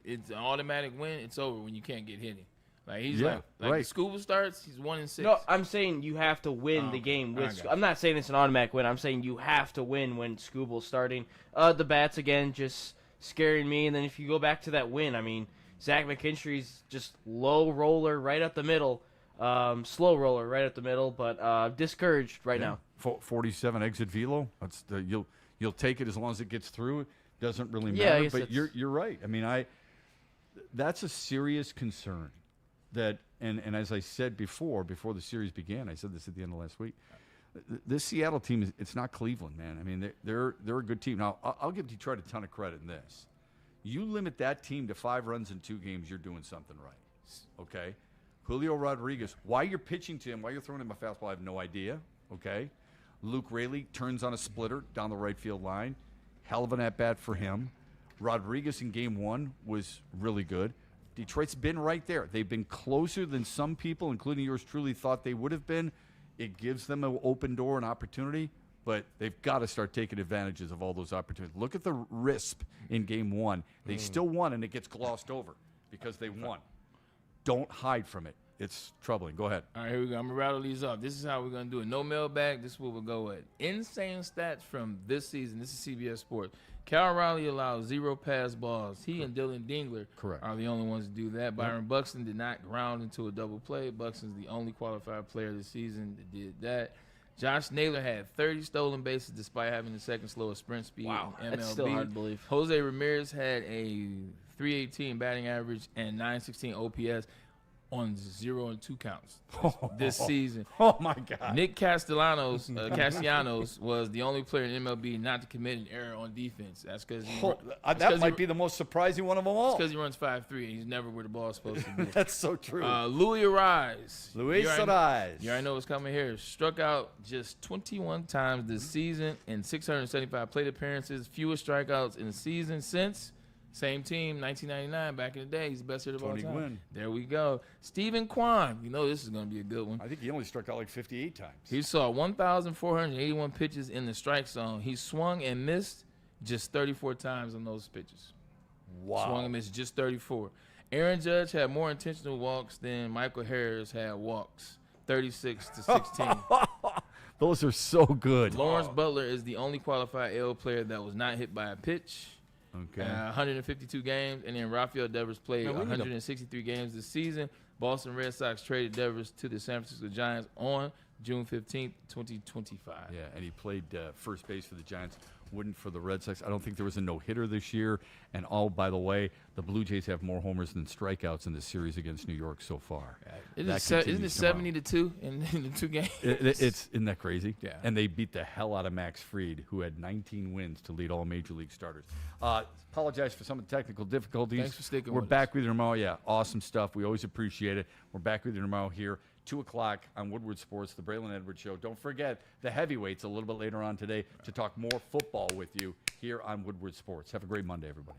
it's an automatic win. It's over when you can't get hitting. Like he's right. The Skubal starts, he's 1-6. No, I'm saying you have to win the game with. I'm not saying it's an automatic win. I'm saying you have to win when Skubal's starting. The bats again just scaring me, and then if you go back to that win, I mean. Zach McKinstry's just low roller right up the middle, slow roller right up the middle, but discouraged right now. 47 exit velo. That's you'll take it as long as it gets through. It doesn't really matter. Yeah, but you're right. I mean, that's a serious concern. That and as I said before the series began, I said this at the end of last week. This Seattle team it's not Cleveland, man. I mean, they're a good team. Now I'll give Detroit a ton of credit in this. You limit that team to 5 runs in 2 games, you're doing something right. Okay? Julio Rodriguez, why you're pitching to him, why you're throwing him a fastball, I have no idea. Okay? Luke Raley turns on a splitter down the right field line. Hell of an at-bat for him. Rodriguez in game 1 was really good. Detroit's been right there. They've been closer than some people, including yours truly, thought they would have been. It gives them an open door and opportunity. But they've got to start taking advantages of all those opportunities. Look at the RISP in game 1. They still won, and it gets glossed over because they won. Don't hide from it. it's troubling. Go ahead. All right, here we go. I'm going to rattle these off. This is how we're going to do it. No mailbag. This is what we'll go with. Insane stats from this season. This is CBS Sports. Cal Raleigh allowed 0 pass balls. He and Dylan Dingler are the only ones to do that. Byron Buxton did not ground into a double play. Buxton's the only qualified player this season that did that. Josh Naylor had 30 stolen bases despite having the second slowest sprint speed in MLB. That's still hard to believe. Jose Ramirez had a 318 batting average and 916 OPS on 0 and 2 counts this season. Oh my God! Nick Castellanos was the only player in MLB not to commit an error on defense. That's because that might be the most surprising one of them all. It's because he runs 5'3" and he's never where the ball is supposed to be. That's so true. Luis Ariz. Luis Ariz. You already know what's coming here. Struck out just 21 times this season in 675 plate appearances. Fewest strikeouts in the season since. Same team, 1999, back in the day. He's the best hitter of all time. Gwynn. There we go. Stephen Kwan. You know this is going to be a good one. I think he only struck out like 58 times. He saw 1,481 pitches in the strike zone. He swung and missed just 34 times on those pitches. Wow. Swung and missed just 34. Aaron Judge had more intentional walks than Michael Harris had walks, 36 to 16. Those are so good. Lawrence Butler is the only qualified AL player that was not hit by a pitch. Okay. 152 games, and then Rafael Devers played 163 games this season. Boston Red Sox traded Devers to the San Francisco Giants on June 15th, 2025. Yeah, and he played first base for the Giants, wouldn't for the Red Sox. I don't think there was a no-hitter this year. And by the way, the Blue Jays have more homers than strikeouts in this series against New York so far. Isn't it 70-2 in the 2 games? Isn't that crazy? Yeah. And they beat the hell out of Max Fried, who had 19 wins to lead all Major League starters. Apologize for some of the technical difficulties. Thanks for sticking We're with back with you tomorrow. Yeah, awesome stuff. We always appreciate it. We're back with you tomorrow here, 2 o'clock on Woodward Sports, the Braylon Edwards Show. Don't forget the heavyweights a little bit later on today to talk more football with you here on Woodward Sports. Have a great Monday, everybody.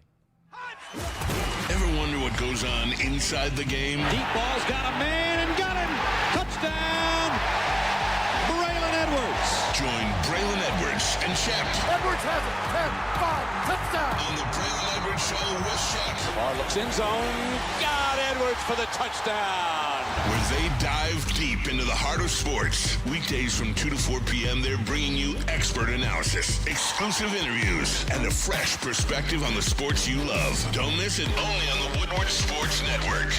Ever wonder what goes on inside the game? Deep ball's got a man and got him. Touchdown, Braylon Edwards. Join Braylon Edwards and Shep. Edwards has it. 10, 5, touchdown. On the Braylon Edwards Show with Shep. Bar looks in zone. Got Edwards for the touchdown. Where they dive deep into the heart of sports. Weekdays from 2 to 4 p.m., they're bringing you expert analysis, exclusive interviews, and a fresh perspective on the sports you love. Don't miss it, only on the Woodward Sports Network.